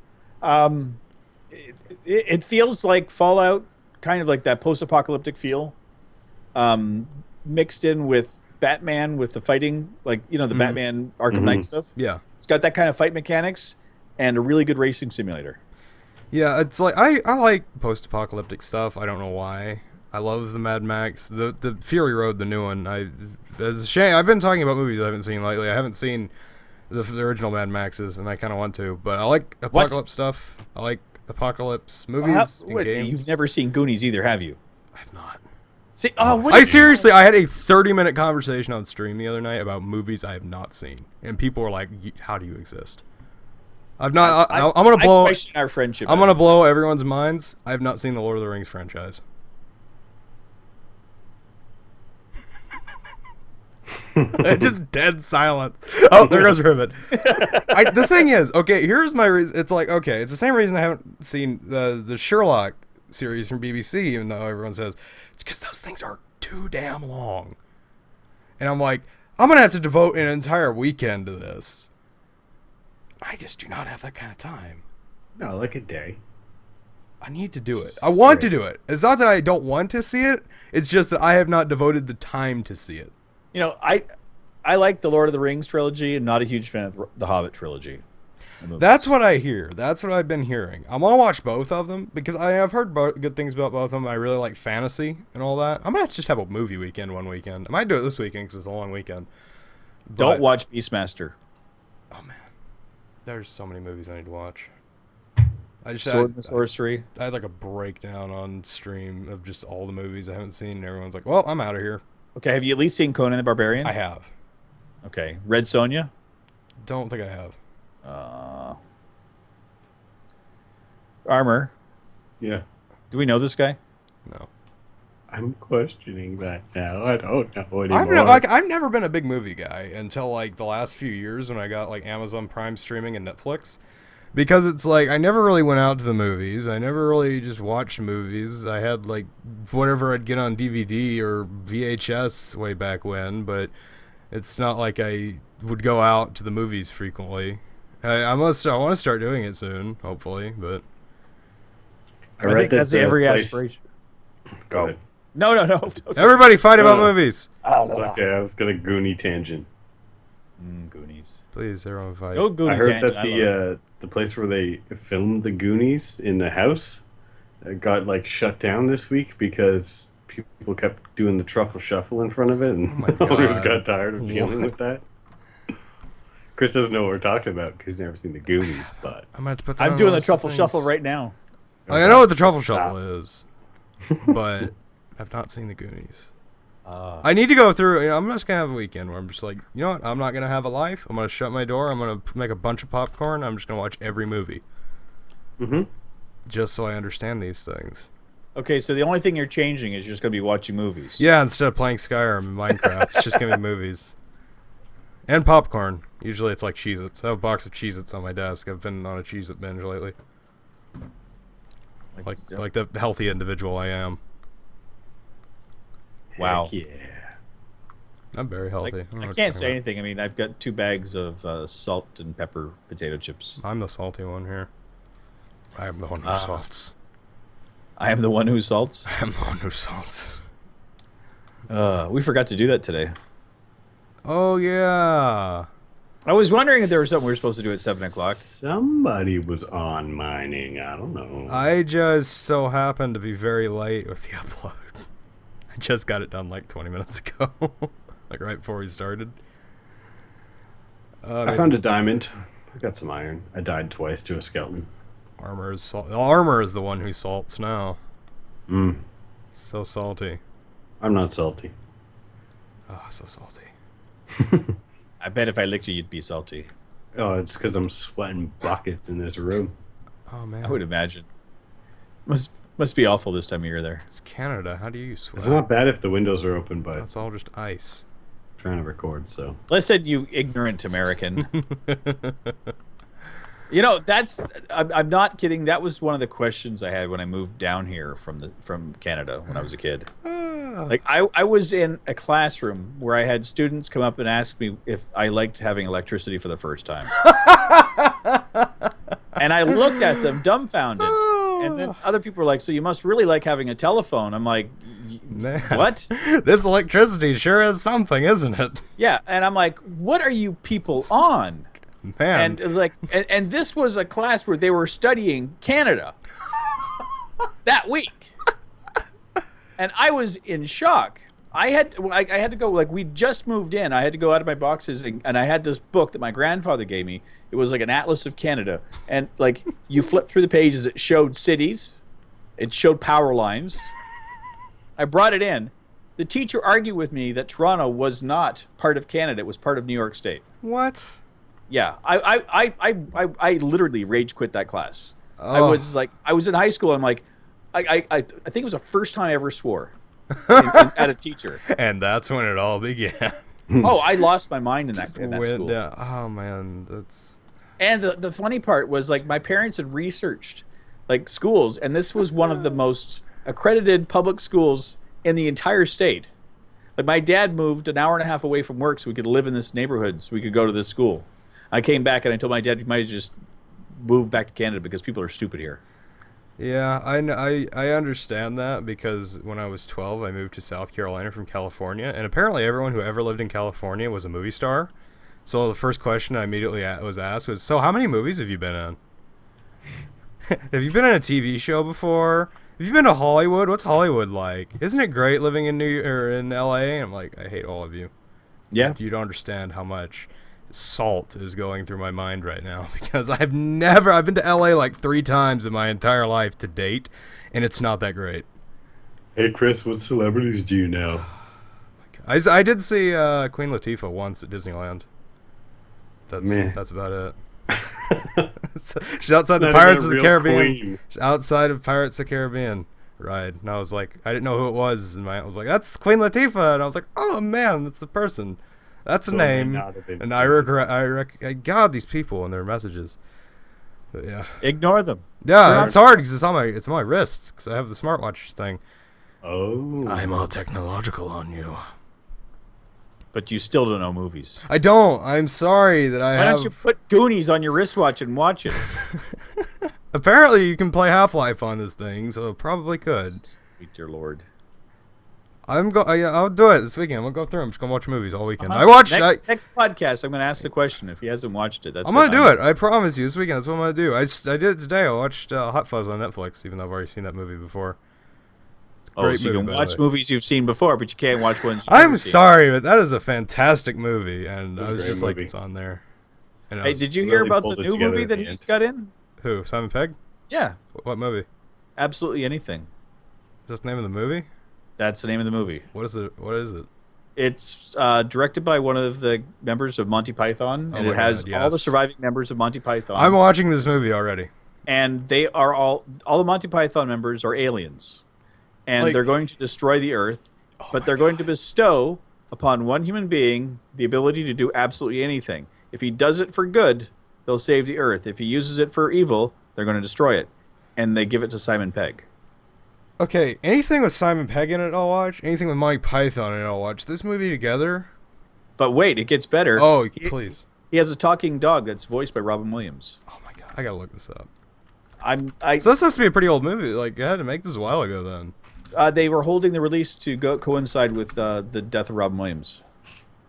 C: It feels like Fallout, kind of like that post-apocalyptic feel, mixed in with Batman with the fighting, like, you know, the Batman Arkham Knight stuff.
A: Yeah.
C: It's got that kind of fight mechanics and a really good racing simulator.
A: Yeah, it's like I like post-apocalyptic stuff. I don't know why. I love the Mad Max, the Fury Road, the new one. It's a shame. I've been talking about movies I haven't seen lately. I haven't seen the original Mad Maxes, and I kind of want to. But I like apocalypse stuff. I like apocalypse movies and games.
C: You've never seen Goonies either, have you?
A: I have not.
C: See, what
A: I seriously, I had a 30-minute conversation on stream the other night about movies I have not seen, and people were like, "How do you exist?" I've not. I'm gonna blow.
C: I question our friendship.
A: I'm gonna blow everyone's minds. I have not seen the Lord of the Rings franchise. Just dead silence. Oh, there goes Ribbit. The thing is, okay, here's my reason. It's like, okay, it's the same reason I haven't seen the Sherlock series from BBC, even though everyone says it's because those things are too damn long. And I'm like, I'm gonna have to devote an entire weekend to this. I just do not have that kind of time.
B: No, like a day.
A: I need to do it. I want to do it. It's not that I don't want to see it. It's just that I have not devoted the time to see it.
C: You know, I like the Lord of the Rings trilogy and not a huge fan of the Hobbit trilogy.
A: That's what I hear. That's what I've been hearing. I'm going to watch both of them because I've heard good things about both of them. I really like fantasy and all that. I'm going to just have a movie weekend one weekend. I might do it this weekend because it's a long weekend.
C: Don't watch Beastmaster.
A: Oh, man. There's so many movies I need to watch.
C: Sword and Sorcery.
A: I had like a breakdown on stream of just all the movies I haven't seen, and everyone's like, well, I'm out of here.
C: Okay, have you at least seen Conan the Barbarian?
A: I have.
C: Okay. Red Sonja?
A: Don't think I have.
C: Armor.
B: Yeah.
C: Do we know this guy?
A: No.
B: I'm questioning that now. I don't know anymore.
A: I've never been a big movie guy until like the last few years when I got like Amazon Prime streaming and Netflix. Because it's like I never really went out to the movies. I never really just watched movies. I had like whatever I'd get on DVD or VHS way back when, but it's not like I would go out to the movies frequently. I want to start doing it soon, hopefully, but
C: I think that's every aspiration.
B: Go ahead.
C: No.
A: Everybody fight about movies.
B: Okay, I was gonna Goonie tangent.
C: Goonies.
A: Please, everyone fight.
C: Go Goonie
B: I heard
C: tangent.
B: that the place where they filmed the Goonies in the house got like shut down this week because people kept doing the truffle shuffle in front of it, and the owners got tired of dealing with that. Chris doesn't know what we're talking about because he's never seen the Goonies, but
C: I'm doing the truffle shuffle right now.
A: I know what the truffle shuffle is, but I've not seen the Goonies. I need to go through. I'm just gonna have a weekend where I'm just like, you know what? I'm not gonna have a life. I'm gonna shut my door. I'm gonna make a bunch of popcorn. I'm just gonna watch every movie.
B: Mm-hmm.
A: Just so I understand these things.
C: Okay, so the only thing you're changing is you're just gonna be watching movies.
A: Yeah, instead of playing Skyrim and Minecraft, it's just gonna be movies. And popcorn. Usually it's like Cheez-Its. I have a box of Cheez-Its on my desk. I've been on a Cheez-It binge lately. Like the healthy individual I am.
C: Wow.
B: Heck yeah.
A: I'm very healthy.
C: I can't say anything. I mean, I've got 2 bags of salt and pepper potato chips.
A: I'm the salty one here. I am the one who salts.
C: I am the one who salts?
A: I am the one who salts.
C: We forgot to do that today.
A: Oh, yeah.
C: I was wondering if there was something we were supposed to do at 7 o'clock.
B: Somebody was on mining. I don't know.
A: I just so happened to be very late with the upload. I just got it done like 20 minutes ago. Like right before we started.
B: I found a diamond. I got some iron. I died twice to a skeleton.
A: Armor is the one who salts now. So salty.
B: I'm not salty.
A: Oh, so salty.
C: I bet if I licked you, you'd be salty.
B: Oh, it's because I'm sweating buckets in this room.
A: Oh, man.
C: I would imagine. Must be awful this time of year there.
A: It's Canada. How do you sweat?
B: It's not bad if the windows are open, but
A: It's all just ice.
B: I'm trying to record, so.
C: Listen, you ignorant American. You know, I'm not kidding. That was one of the questions I had when I moved down here from Canada when I was a kid. Like I was in a classroom where I had students come up and ask me if I liked having electricity for the first time. And I looked at them dumbfounded. And then other people were like, so you must really like having a telephone. I'm like, what?
A: This electricity sure is something, isn't it?
C: Yeah. And I'm like, what are you people on?
A: Man.
C: And it was like, and this was a class where they were studying Canada that week. And I was in shock. I had to go, like, we just moved in. I had to go out of my boxes, and I had this book that my grandfather gave me. It was like an atlas of Canada. And, like, you flip through the pages, it showed cities. It showed power lines. I brought it in. The teacher argued with me that Toronto was not part of Canada. It was part of New York State.
A: What?
C: Yeah. I literally rage quit that class.
A: Oh.
C: I was in high school, and I'm like, I think it was the first time I ever swore at a teacher.
A: And that's when it all began.
C: Oh, I lost my mind in that school.
A: Down. Oh, man. That's...
C: And the funny part was, like, my parents had researched, like, schools, and this was one of the most accredited public schools in the entire state. Like, my dad moved an hour and a half away from work so we could live in this neighborhood, so we could go to this school. I came back and I told my dad, you might just move back to Canada because people are stupid here.
A: Yeah, I understand that because when I was 12, I moved to South Carolina from California, and apparently everyone who ever lived in California was a movie star. So the first question I immediately was asked was, so how many movies have you been in? Have you been in a TV show before? Have you been to Hollywood? What's Hollywood like? Isn't it great living in in LA? And I'm like, I hate all of you.
C: Yeah.
A: You don't understand how much salt is going through my mind right now because I've been to LA like 3 times in my entire life to date, and it's not that great.
B: Hey Chris, what celebrities do you know?
A: I did see Queen Latifah once at Disneyland. That's about it. She's outside the Pirates of the Caribbean.
B: Queen.
A: She's outside of Pirates of the Caribbean ride, and I was like, I didn't know who it was, and my aunt was like, that's Queen Latifah, and I was like, oh man, that's a person. That's a name, and I regret. God, these people and their messages. But yeah,
C: ignore them.
A: Yeah, it's hard because it's on my wrists because I have the smartwatch thing.
B: Oh,
A: I'm all technological on you.
C: But you still don't know movies.
A: I don't. I'm sorry that I
C: Why don't you put Goonies on your wristwatch and watch it?
A: Apparently, you can play Half-Life on this thing, so it probably could.
C: Sweet dear Lord.
A: I'll do it this weekend. I'm gonna go through. I'm just gonna watch movies all weekend. I watched
C: next podcast. I'm gonna ask the question if he hasn't watched it.
A: I'm gonna do it. I promise you. This weekend. That's what I'm gonna do. I did it today. I watched Hot Fuzz on Netflix, even though I've already seen that movie before.
C: So you can watch movies you've seen before, but you can't watch ones.
A: I'm sorry, but that is a fantastic movie, and I was just like, it's on there.
C: Hey, did you hear about the new movie that he's got in?
A: Who? Simon Pegg?
C: Yeah.
A: What movie?
C: Absolutely anything.
A: Is that the name of the movie?
C: That's the name of the movie.
A: What is it? What is it?
C: It's directed by one of the members of Monty Python, and it has all the surviving members of Monty Python.
A: I'm watching this movie already.
C: And they are all the Monty Python members are aliens. And they're going to destroy the Earth, but they're going to bestow upon one human being the ability to do absolutely anything. If he does it for good, they'll save the Earth. If he uses it for evil, they're going to destroy it. And they give it to Simon Pegg.
A: Okay, anything with Simon Pegg in it, I'll watch. Anything with Mike Python in it, I'll watch. This movie together?
C: But wait, it gets better.
A: Oh, please.
C: He has a talking dog that's voiced by Robin Williams.
A: Oh my god, I gotta look this up.
C: So
A: this has to be a pretty old movie. Like, I had to make this a while ago then.
C: They were holding the release to coincide with the death of Robin Williams.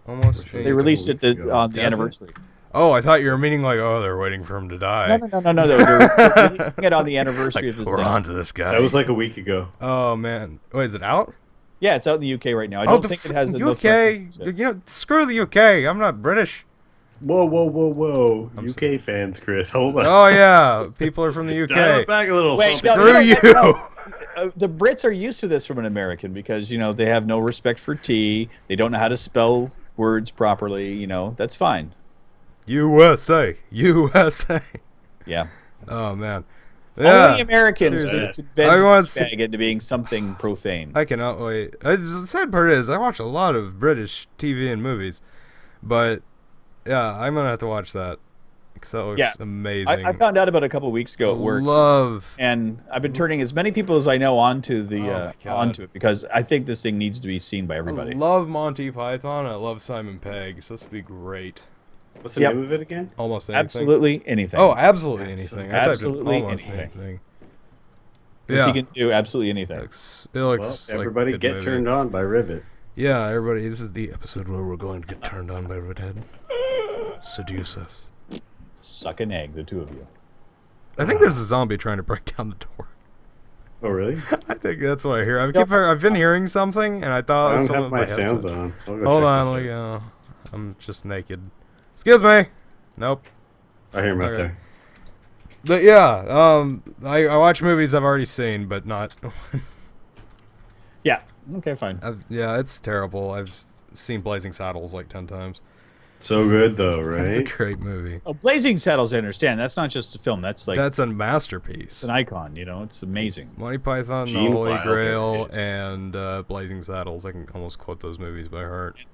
A: Almost.
C: They released it on the anniversary.
A: Oh, I thought you were meaning like, oh, they're waiting for him to die.
C: No. They're releasing it on the anniversary of his death.
A: We're on to this guy.
B: That was like a week ago.
A: Oh, man. Wait, is it out?
C: Yeah, it's out in the UK right now. I don't think it has a
A: UK. You know, screw the UK. I'm not British.
B: Whoa. UK fans, Chris. Hold on.
A: Oh, yeah. People are from the UK.
B: Dial it back a little.
C: Wait,
A: screw you.
C: The Brits are used to this from an American because, they have no respect for tea. They don't know how to spell words properly. That's fine.
A: USA.
C: Yeah.
A: Oh, man.
C: Only Americans
A: Seriously.
C: could convince bag into being something profane.
A: I cannot wait. The sad part is I watch a lot of British TV and movies, but yeah, I'm gonna have to watch that because that looks amazing.
C: I found out about it a couple of weeks ago at work. And I've been turning as many people as I know onto it because I think this thing needs to be seen by everybody.
A: I love Monty Python. I love Simon Pegg. It's supposed to be great.
B: What's the name of it again?
A: Almost anything.
C: Absolutely anything.
A: Oh, absolutely anything.
C: Absolutely anything.
A: Yeah.
C: He can do absolutely anything.
A: It looks
B: everybody
A: like
B: get turned on by Rivet.
A: Yeah, everybody. This is the episode where we're going to get turned on by Redhead. Seduce us.
C: Suck an egg, the two of you.
A: I think there's a zombie trying to break down the door.
B: Oh, really?
A: I think that's what I hear. I've been hearing something, and I thought
B: I don't have my sounds on.
A: Hold on, let me go. I'm just naked. Excuse me. Nope.
B: I hear him right there.
A: But yeah, I watch movies I've already seen, but not.
C: Yeah. Okay, fine.
A: Yeah, it's terrible. I've seen Blazing Saddles like 10 times.
B: So good though, right?
A: It's a great movie.
C: Oh, Blazing Saddles, I understand. That's not just a film. That's
A: a masterpiece.
C: It's an icon. It's amazing.
A: Monty Python, The Holy Grail, and Blazing Saddles. I can almost quote those movies by heart.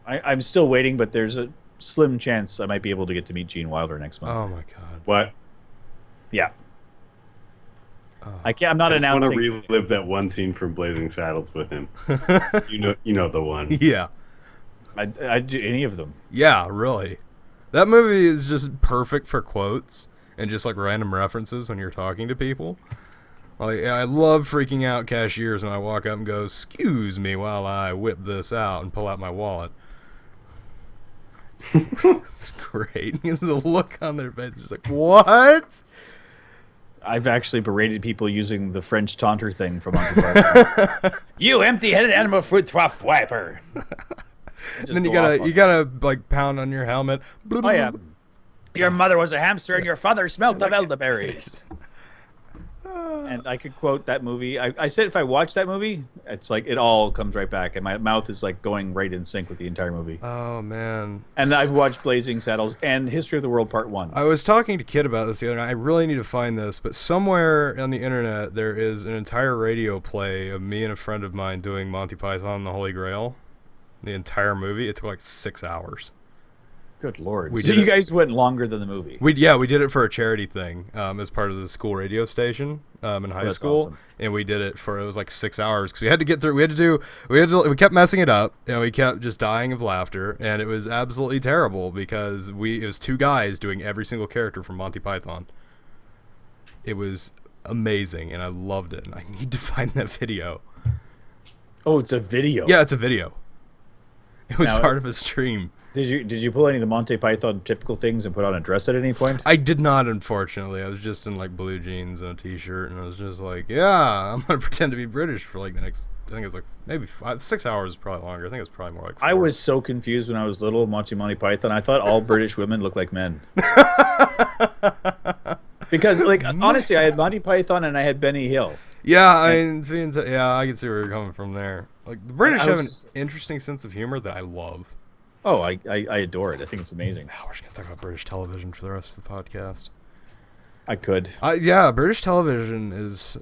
C: I'm still waiting, but there's a slim chance I might be able to get to meet Gene Wilder next month.
A: Oh my god!
B: What?
C: Yeah. I'm not announcing.
B: I just want to relive that one scene from Blazing Saddles with him. you know the one.
A: Yeah.
C: I'd do any of them.
A: Yeah, really. That movie is just perfect for quotes and just like random references when you're talking to people. Like, I love freaking out cashiers when I walk up and go, "Excuse me," while I whip this out and pull out my wallet. It's great. The look on their face is like, what?
C: I've actually berated people using the French taunter thing from Monty Python. You empty-headed animal fruit trough wiper.
A: And then you gotta like pound on your helmet.
C: Oh yeah. Your mother was a hamster and your father smelled of elderberries. And I could quote that movie. I said if I watch that movie, it's like it all comes right back, and my mouth is like going right in sync with the entire movie.
A: Oh man!
C: And I've watched Blazing Saddles and History of the World Part 1.
A: I was talking to Kid about this the other night. I really need to find this, but somewhere on the internet there is an entire radio play of me and a friend of mine doing Monty Python and the Holy Grail. The entire movie. It took like 6 hours.
C: Good lord! So you guys went longer than the movie.
A: We did it for a charity thing as part of the school radio station in high school,
C: awesome.
A: And we did it it was like 6 hours because we had to get through. We kept messing it up, and we kept just dying of laughter, and it was absolutely terrible because it was two guys doing every single character from Monty Python. It was amazing, and I loved it. And I need to find that video.
C: Oh, it's a video.
A: Yeah, it's a video. It was part of a stream.
C: Did you pull any of the Monty Python typical things and put on a dress at any point?
A: I did not, unfortunately. I was just in like blue jeans and a t-shirt, and I was just like, yeah, I'm gonna pretend to be British for like the next. I think it's like maybe 6 hours, probably longer. I think it's probably more like 4.
C: I was so confused when I was little watching Monty Python. I thought all British women looked like men. Because like honestly, I had Monty Python and I had Benny Hill.
A: Yeah, I mean, yeah, I can see where you're coming from there. Like the British have an
C: just,
A: interesting sense of humor that I love.
C: oh, I adore it. I think it's amazing.
A: Now we're just gonna talk about British television for the rest of the podcast.
C: I could.
A: Yeah, British television is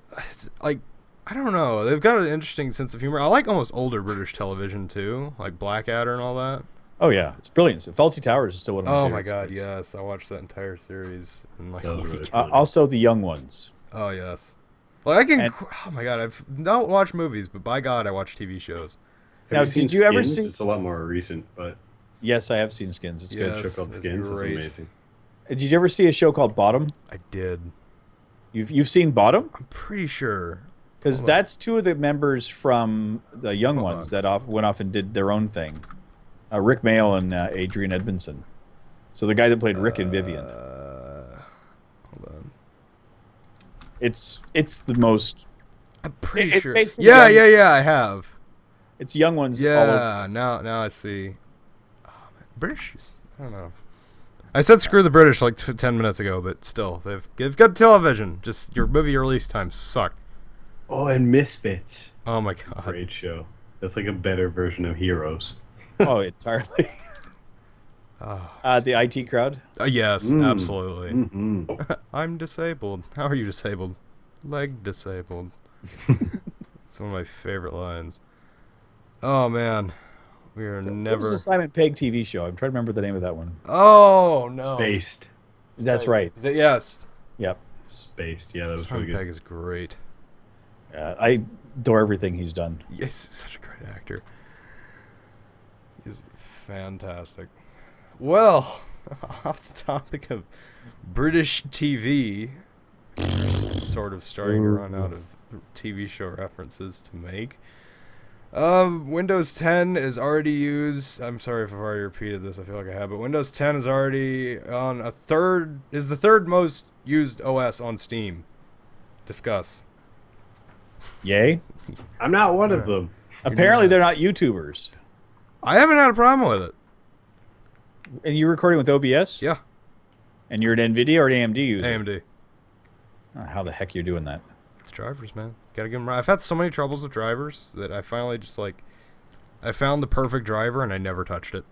A: like I don't know. They've got an interesting sense of humor. I like almost older British television too, like Blackadder and all that.
C: Oh yeah, it's brilliant. So Fawlty Towers is still one of my
A: Oh
C: favorites.
A: my god, yes! I watched that entire series in like a
B: Those are really
A: week.
B: funny.
C: Also, the young ones.
A: Oh yes. Like I can.
C: And-
A: Oh my god, I've don't watch movies, but by God, I watch TV shows.
C: Now,
B: Have you
C: did
B: seen
C: you ever
B: Skins?
C: see-
B: It's a lot more recent, but
C: Yes, I have seen Skins. It's
A: Yeah.
C: good.
B: show called
A: it's
B: Skins is
A: great.
B: amazing.
C: Did you ever see a show called Bottom?
A: I did.
C: You've seen Bottom?
A: I'm pretty sure.
C: Because
A: Hold on.
C: that's two of the members from the young
A: Hold
C: ones
A: on.
C: that went off and did their own thing. Rick Mail and Adrian Edmondson. So the guy that played Rick and Vivian.
A: Hold on.
C: It's the most.
A: I'm pretty
C: It's
A: sure.
C: basically
A: Yeah,
C: young-
A: yeah, I have.
C: It's young ones. all over.
A: Yeah, now I see. Oh, man. British. I don't know. I said screw the British like 10 minutes ago, but still, they've got television. Just your movie release times suck.
B: Oh, and Misfits.
A: Oh my
B: It's a
A: god.
B: great show. That's like a better version of Heroes.
C: Oh, entirely.
A: Oh.
C: The IT crowd.
A: Yes,
B: Mm.
A: absolutely.
B: Mm-hmm.
A: I'm disabled. How are you disabled? Leg disabled. It's one of my favorite lines. Oh man, we are
C: What was
A: never.
C: the Simon Pegg TV show? I'm trying to remember the name of that one.
A: Oh no.
B: Spaced.
C: That's right.
A: Is it? Yes.
C: Yep.
B: Spaced. Yeah, that was
A: Simon
B: really good.
A: Pegg is great.
C: I adore everything he's done.
A: Yes, he's such a great actor. He's fantastic. Well, off the topic of British TV, sort of starting to run out of TV show references to make. Windows 10 is already used. I'm sorry if I've already repeated this. I feel like I have, but Windows 10 is already on the third most used OS on Steam. Discuss.
C: Yay.
B: I'm not one of them.
C: Apparently, they're not YouTubers.
A: I haven't had a problem with it.
C: And you're recording with OBS?
A: Yeah,
C: And you're an NVIDIA or an AMD user?
A: AMD.
C: I don't know how the heck you're doing that.
A: It's drivers, man. Gotta give them right. I've had so many troubles with drivers that I finally just I found the perfect driver and I never touched it.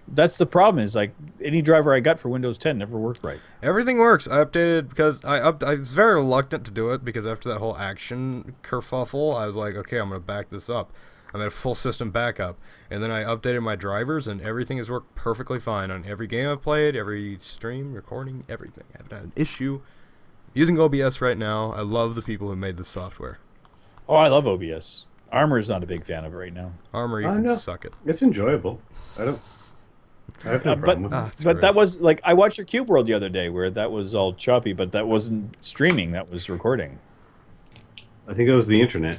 C: That's the problem. Is like any driver I got for Windows 10 never worked right.
A: Everything works. I updated because I was very reluctant to do it because after that whole action kerfuffle, I was like, okay, I'm gonna back this up. I made a full system backup, and then I updated my drivers, and everything has worked perfectly fine on every game I've played, every stream, recording, everything. I haven't had an issue. Using OBS right now. I love the people who made this software.
C: Oh, I love OBS. Armor's not a big fan of it right now.
A: Armor, you
B: Oh,
A: can
B: no.
A: suck it.
B: It's enjoyable. I have no problem with it.
A: It's
C: But
A: great.
C: that was like I watched your Cube World the other day where that was all choppy, but that wasn't streaming. That was recording.
B: I think it was the internet.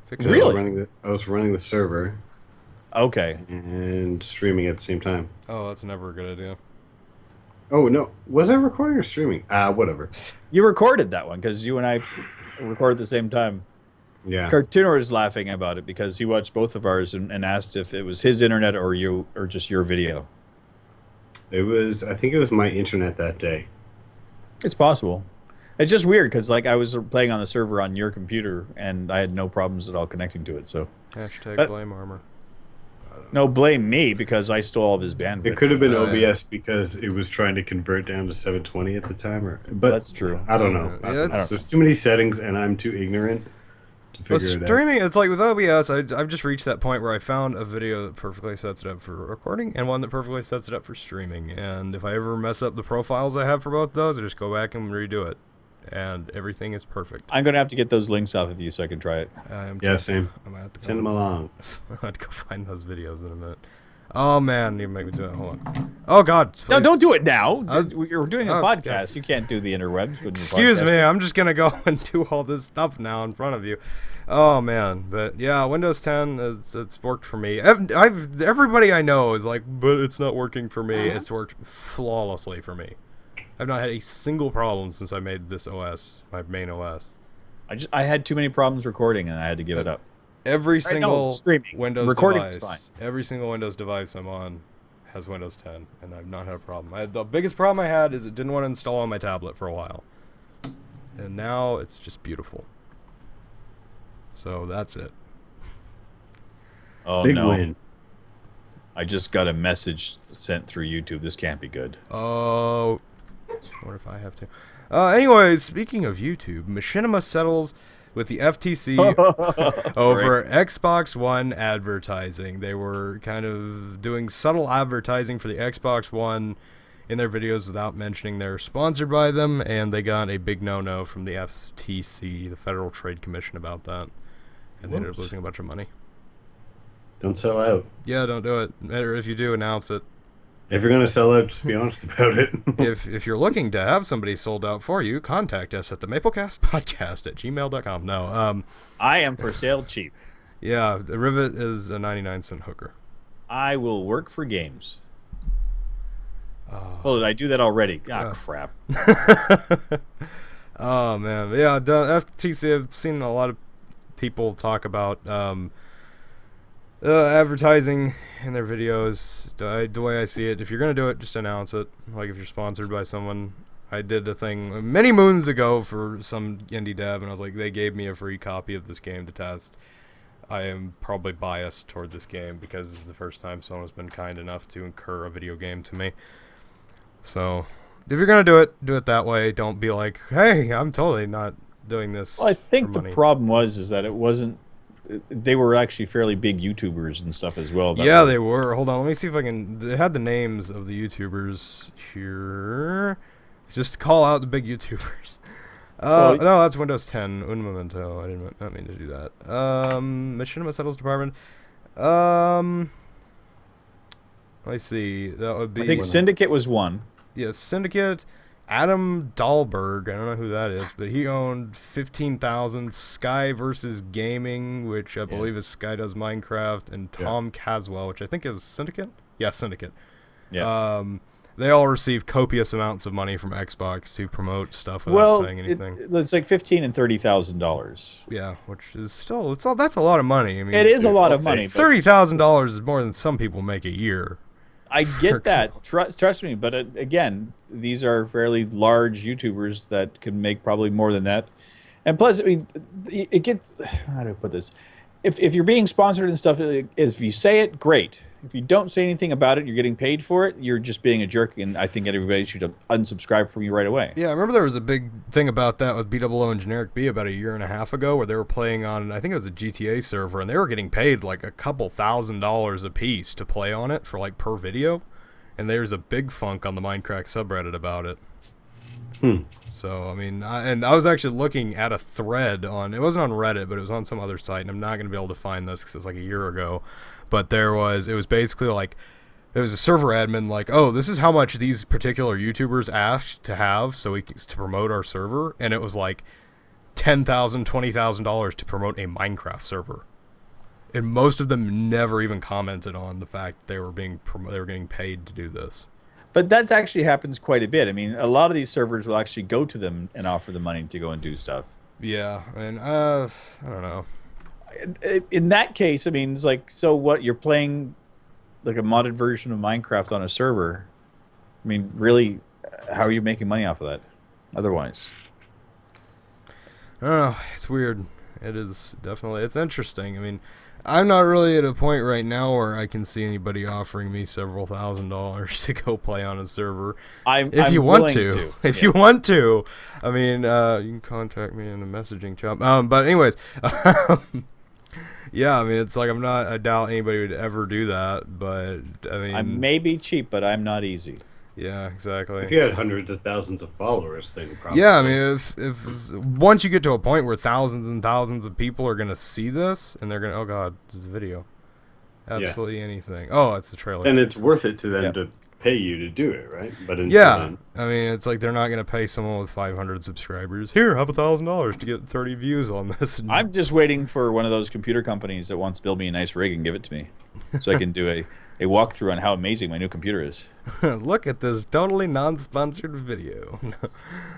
A: Fix
B: So
A: it.
C: Really?
B: I was running the server
C: Okay.
B: and streaming at the same time.
A: Oh, that's never a good idea.
B: Oh no, was I recording or streaming? Whatever.
C: You recorded that one because you and I recorded at the same time.
B: Yeah.
C: Cartooner was laughing about it because he watched both of ours and asked if it was his internet or just your video.
B: It was. I think it was my internet that day.
C: It's possible. It's just weird because like I was playing on the server on your computer and I had no problems at all connecting to it. So
A: Hashtag blame Armor.
C: no, blame me because I stole all of his bandwidth.
B: It could have been
A: Oh, yeah.
B: OBS because it was trying to convert down to 720 at the time. But
C: That's true.
B: I don't know.
A: Yeah, it's-
B: There's too many settings, and I'm too ignorant to
A: Well,
B: figure it out.
A: streaming, it's like with OBS, I've just reached that point where I found a video that perfectly sets it up for recording and one that perfectly sets it up for streaming. And if I ever mess up the profiles I have for both of those, I just go back and redo it. And everything is perfect.
C: I'm gonna have to get those links off of you so I can try it.
B: Yeah, same.
A: I'm gonna have to
B: Send them along.
A: I'm gonna go find those videos in a minute. Oh man, you make me do it. Hold on. Oh god.
C: No,
A: please.
C: don't do it now.
A: Uh,
C: You're doing a
A: oh,
C: podcast. You can't do the interwebs. When you're
A: Excuse me,
C: podcasting.
A: I'm just gonna go and do all this stuff now in front of you. Oh man, but yeah, Windows 10 it's worked for me. Everybody I know is like, but it's not working for me. It's worked flawlessly for me. I've not had a single problem since I made this OS, my main OS.
C: I had too many problems recording and I had to give it up.
A: Every
C: no,
A: single
C: streaming.
A: Windows
C: Recording is
A: device, every single Windows device I'm on has Windows 10, and I've not had a problem. The biggest problem I had is it didn't want to install on my tablet for a while. and now it's just beautiful. So that's it.
C: Oh,
B: Big
C: no.
B: win.
C: I just got a message sent through YouTube. This can't be good.
A: Oh, what if I have to? Anyways, speaking of YouTube, Machinima settles with the FTC over Xbox One advertising. They were kind of doing subtle advertising for the Xbox One in their videos without mentioning they're sponsored by them, and they got a big no-no from the FTC, the Federal Trade Commission, about that. And they ended up losing a bunch of money.
B: Don't sell out.
A: Yeah, don't do it. Or if you do, announce it.
B: If you're going to sell out, just be honest about it.
A: if you're looking to have somebody sold out for you, contact us at the Maplecast podcast at gmail.com. No,
C: I am for sale cheap.
A: yeah, the Rivet is a 99-cent hooker.
C: I will work for games. Oh, did I do that already? Ah, crap.
A: Oh, man. Yeah, the FTC, I've seen a lot of people talk about advertising in their videos. The way I see it, if you're going to do it, just announce it. Like if you're sponsored by someone. I did a thing many moons ago for some indie dev, and I was like, they gave me a free copy of this game to test. I am probably biased toward this game because it's the first time someone's been kind enough to incur a video game to me. So, if you're going to do it that way. Don't be like, hey, I'm totally not doing this.
C: Well, I think
A: for
C: the
A: money.
C: problem is that it wasn't. They were actually fairly big YouTubers and stuff as well.
A: Yeah, they were. Hold on, let me see if I can. They had the names of the YouTubers here. Just call out the big YouTubers. No, that's Windows 10. Un momento. I did not mean to do that. Machinima Settles Department. Let me see. That would be.
C: I think Syndicate was one.
A: Yeah, Syndicate. Adam Dahlberg, I don't know who that is, but he owned 15,000. Sky versus Gaming, which I believe is Sky Does Minecraft, and Tom Caswell, which I think is Syndicate. Yeah, Syndicate.
C: Yeah.
A: They all receive copious amounts of money from Xbox to promote stuff without saying anything.
C: It's like $15,000 and $30,000.
A: Yeah, which is still that's a lot of money. I mean,
C: it is a lot of money.
A: $30,000 is more than some people make a year.
C: I get that. Trust me, but again, these are fairly large YouTubers that can make probably more than that. And plus, I mean, it gets. How do I put this? If you're being sponsored and stuff, if you say it, great. If you don't say anything about it, you're getting paid for it. You're just being a jerk, and I think everybody should unsubscribe from you right away.
A: Yeah, I remember there was a big thing about that with BOO and Generic B about a year and a half ago, where they were playing on, I think it was a GTA server, and they were getting paid like a couple $1,000s a piece to play on it for like per video. And there's a big funk on the Minecraft subreddit about it. So, I mean, I was actually looking at a thread on, it wasn't on Reddit, but it was on some other site, and I'm not going to be able to find this because it was like a year ago. But it was basically like, there was a server admin like, oh, this is how much these particular YouTubers asked to have to promote our server. And it was like $10,000, $20,000 to promote a Minecraft server. And most of them never even commented on the fact they were getting paid to do this.
C: But that actually happens quite a bit. I mean, a lot of these servers will actually go to them and offer them money to go and do stuff.
A: Yeah, and I don't know.
C: In that case, I mean, it's like, so what? You're playing like a modded version of Minecraft on a server. I mean, really, how are you making money off of that? Otherwise,
A: I don't know. It's weird. It is definitely. It's interesting. I mean, I'm not really at a point right now where I can see anybody offering me several $1,000s to go play on a server. If you want to, I mean, you can contact me in a messaging chat. But anyways, yeah, I mean, it's like I doubt anybody would ever do that. But I mean,
C: I may be cheap, but I'm not easy.
A: Yeah, exactly.
B: If you had hundreds of thousands of followers, then probably.
A: Yeah, I mean, if once you get to a point where thousands and thousands of people are going to see this, and they're going to, oh god, this is a video. Absolutely anything. Oh, it's the trailer.
B: Then it's worth it to them to pay you to do it, right? But then,
A: I mean, it's like they're not going to pay someone with 500 subscribers. Here, have $1,000 to get 30 views on this.
C: I'm just waiting for one of those computer companies that wants to build me a nice rig and give it to me, so I can do a walkthrough on how amazing my new computer is.
A: Look at this totally non-sponsored video.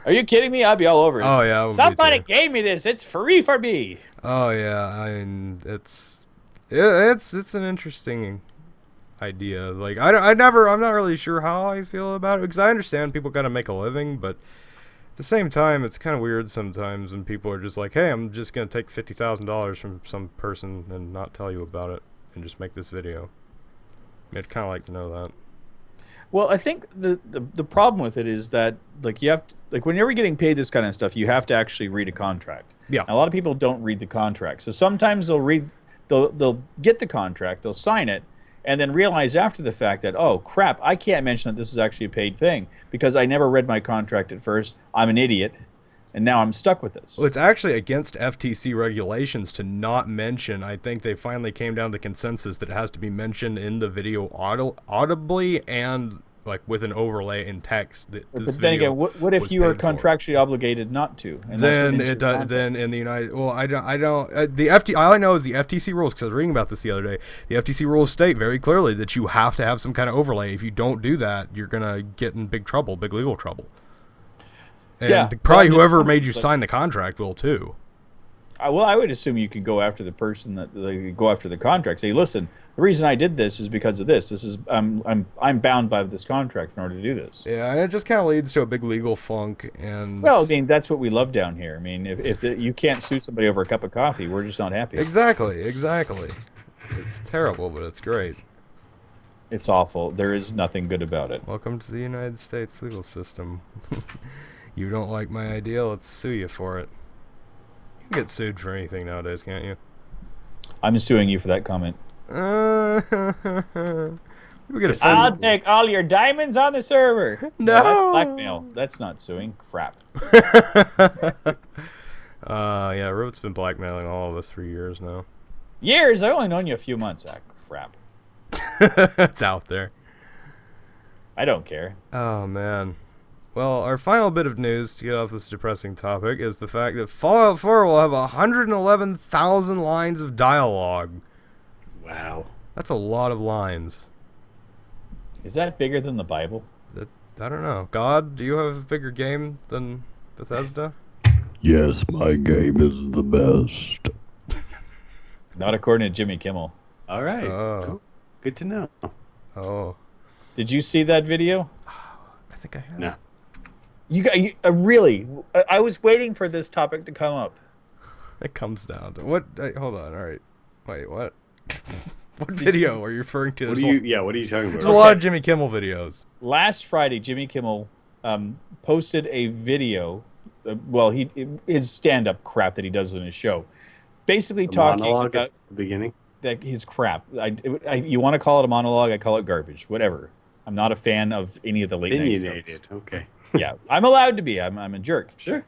C: Are you kidding me? I'd be all over it.
A: Oh yeah,
C: somebody gave me this. It's free for me.
A: Oh yeah, I mean it's an interesting idea. Like I'm not really sure how I feel about it because I understand people got to make a living, but at the same time, it's kind of weird sometimes when people are just like, hey, I'm just going to take $50,000 from some person and not tell you about it and just make this video. I'd kind of like to know that.
C: Well, I think the problem with it is that like you have to, like whenever you're getting paid this kind of stuff, you have to actually read a contract.
A: Yeah.
C: And a lot of people don't read the contract. So sometimes they'll get the contract, they'll sign it, and then realize after the fact that, oh crap, I can't mention that this is actually a paid thing because I never read my contract at first. I'm an idiot. And now I'm stuck with this.
A: Well, it's actually against FTC regulations to not mention. I think they finally came down to the consensus that it has to be mentioned in the video audibly and like with an overlay in text. That
C: but then again, what if you are contractually obligated not to? And
A: then it does. Then in the United, well, I don't. The FT. All I know is the FTC rules because I was reading about this the other day. The FTC rules state very clearly that you have to have some kind of overlay. If you don't do that, you're gonna get in big trouble, big legal trouble. And
C: yeah,
A: probably whoever made you sign the contract will too.
C: Well, I would assume you can go after the person that they go after the contract. Say, listen, the reason I did this is because of this. This is I'm bound by this contract in order to do this.
A: Yeah, and it just kind of leads to a big legal funk. And
C: well, I mean, that's what we love down here. I mean, if you can't sue somebody over a cup of coffee, we're just not happy.
A: Exactly. It's terrible, but it's great.
C: It's awful. There is nothing good about it.
A: Welcome to the United States legal system. You don't like my idea, let's sue you for it. You can get sued for anything nowadays, can't you?
C: I'm suing you for that comment. I'll take all your diamonds on the server.
A: No,
C: that's blackmail. That's not suing. Crap.
A: Yeah, Root's been blackmailing all of us for years now.
C: Years? I've only known you a few months. Crap.
A: It's out there.
C: I don't care.
A: Oh, man. Well, our final bit of news to get off this depressing topic is the fact that Fallout 4 will have 111,000 lines of dialogue.
B: Wow.
A: That's a lot of lines.
C: Is that bigger than the Bible?
A: I don't know. God, do you have a bigger game than Bethesda?
D: Yes, my game is the best.
C: Not according to Jimmy Kimmel.
B: All right.
A: Oh.
B: Cool. Good to know.
A: Oh.
C: Did you see that video?
A: I think I have.
B: No.
C: You really? I was waiting for this topic to come up.
A: It comes down to what? Hold on. All right. Wait. What? What video are you referring to?
B: What are you talking about?
A: There's a lot of Jimmy Kimmel videos.
C: Last Friday, Jimmy Kimmel posted a video. His stand-up crap that he does on his show, basically talking about
B: at the beginning.
C: That his crap. You want to call it a monologue? I call it garbage. Whatever. I'm not a fan of any of the late night shows.
B: Okay.
C: Yeah, I'm allowed to be. I'm a jerk.
B: Sure.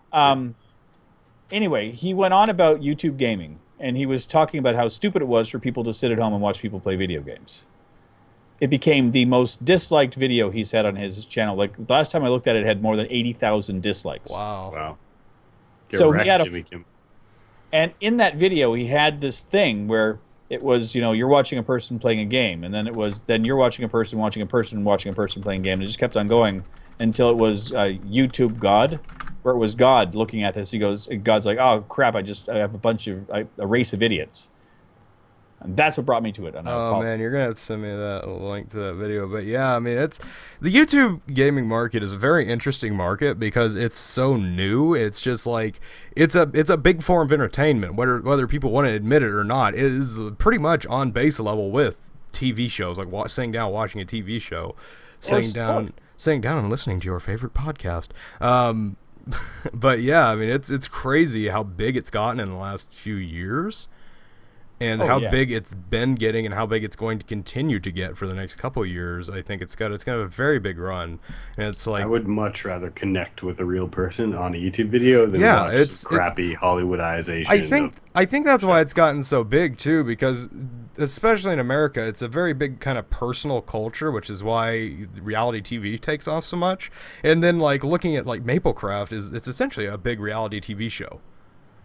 C: Anyway, he went on about YouTube gaming, and he was talking about how stupid it was for people to sit at home and watch people play video games. It became the most disliked video he's had on his channel. Like, last time I looked at it, it had more than 80,000 dislikes.
A: Wow.
C: So he had and in that video, he had this thing where it was, you're watching a person playing a game, and then you're watching a person watching a person watching a person playing a game, and it just kept on going until it was YouTube God, where it was God looking at this. God's like, oh crap, I have a race of idiots. And that's what brought me to it.
A: Oh man, you're gonna have to send me a link to that video. But yeah, I mean, the YouTube gaming market is a very interesting market because it's so new. It's just like it's a big form of entertainment, whether people want to admit it or not. It is pretty much on base level with TV shows, like sitting down watching a TV show. Sitting down and listening to your favorite podcast. But yeah, I mean, it's crazy how big it's gotten in the last few years, and big it's been getting, and how big it's going to continue to get for the next couple of years. I think it's gonna have a very big run, and it's like
B: I would much rather connect with a real person on a YouTube video than watch crappy Hollywoodization.
A: I think that's why it's gotten so big too, because especially in America, it's a very big kind of personal culture, which is why reality TV takes off so much. And then like looking at like Maplecast it's essentially a big reality TV show.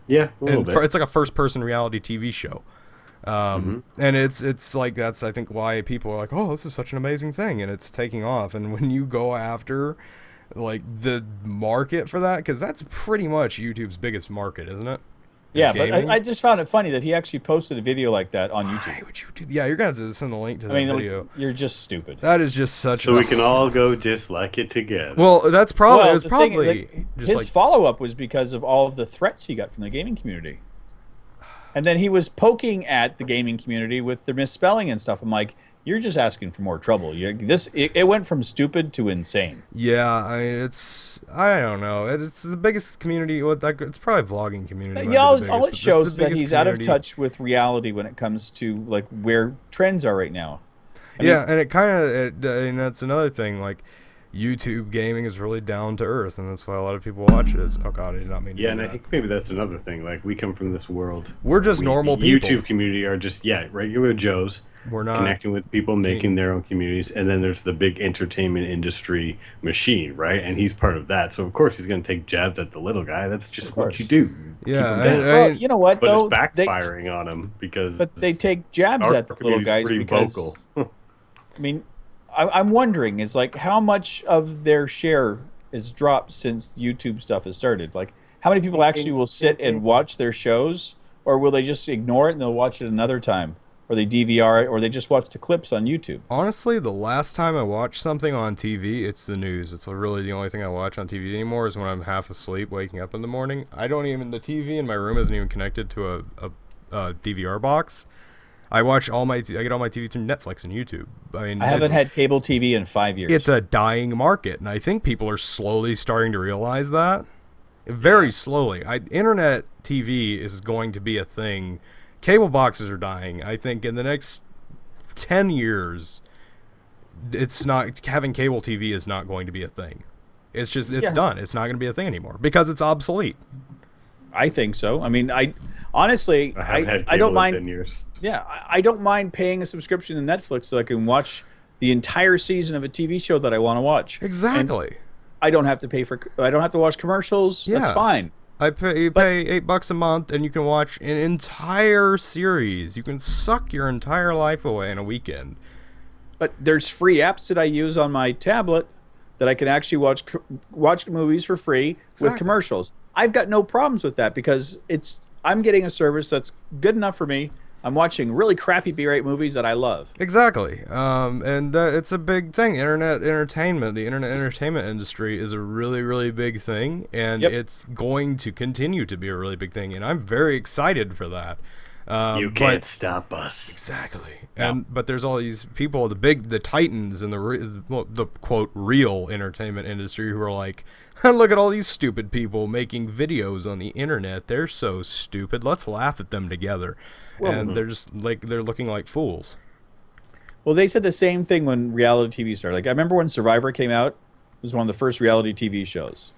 B: Yeah, a little bit.
A: It's like a first-person reality TV show. And it's like that's I think why people are like, oh, this is such an amazing thing, and it's taking off. And when you go after like the market for that, because that's pretty much YouTube's biggest market, isn't it?
C: Yeah, but I just found it funny that he actually posted a video like that on YouTube.
A: Why would you do? Yeah, you're gonna have to send the link to that video.
C: Like, you're just stupid.
A: That is just such.
B: So we can all go dislike it together.
A: Well, that's probably. Well, it was probably
C: thing, like, his follow-up was because of all of the threats he got from the gaming community, and then he was poking at the gaming community with the misspelling and stuff. I'm like, you're just asking for more trouble. It went from stupid to insane.
A: Yeah, I mean, I don't know. It's the biggest community. It's probably vlogging community.
C: Yeah, all it shows that he's out of touch with reality when it comes to like where trends are right now.
A: I mean, and it kind of, and that's another thing. Like, YouTube gaming is really down to earth, and that's why a lot of people watch it. Oh God, I did not mean to do
B: and
A: that.
B: I think maybe that's another thing. Like, we come from this world.
A: We're just normal people.
B: YouTube community are just regular Joes.
A: We're not
B: connecting with people, making their own communities, and then there's the big entertainment industry machine, right? And he's part of that, so of course he's going to take jabs at the little guy. That's just what you do.
A: Yeah,
C: well, you know what?
B: But
C: though,
B: it's backfiring on him because.
C: But they take jabs at the little guys because. Vocal. I mean, I'm wondering is like how much of their share is dropped since YouTube stuff has started. Like, how many people actually will sit and watch their shows, or will they just ignore it and they'll watch it another time? Or they DVR it, or they just watch the clips on YouTube.
A: Honestly, the last time I watched something on TV, it's the news. It's really the only thing I watch on TV anymore is when I'm half asleep, waking up in the morning. The TV in my room isn't even connected to a DVR box. I get all my TV through Netflix and YouTube.
C: I haven't had cable TV in 5 years.
A: It's a dying market, and I think people are slowly starting to realize that. Very slowly. Internet TV is going to be a thing. Cable boxes are dying. I think in the next 10 years, having cable TV is not going to be a thing. It's done. It's not going to be a thing anymore because it's obsolete.
C: I think so. I mean, I honestly, I don't mind.
B: 10 years.
C: Yeah, I don't mind paying a subscription to Netflix so I can watch the entire season of a TV show that I want to watch.
A: Exactly.
C: And I don't have to watch commercials. Yeah. That's fine.
A: You pay $8 a month, and you can watch an entire series. You can suck your entire life away in a weekend.
C: But there's free apps that I use on my tablet that I can actually watch movies for free with commercials. I've got no problems with that because I'm getting a service that's good enough for me. I'm watching really crappy B-rate movies that I love.
A: Exactly. It's a big thing. The internet entertainment industry is a really, really big thing, and it's going to continue to be a really big thing, and I'm very excited for that.
B: You can't stop us.
A: Exactly. But there's all these people, the titans in the quote real entertainment industry who are like, look at all these stupid people making videos on the internet. They're so stupid. Let's laugh at them together. They're just they're looking like fools.
C: Well, they said the same thing when reality TV started. Like, I remember when Survivor came out. It was one of the first reality TV shows.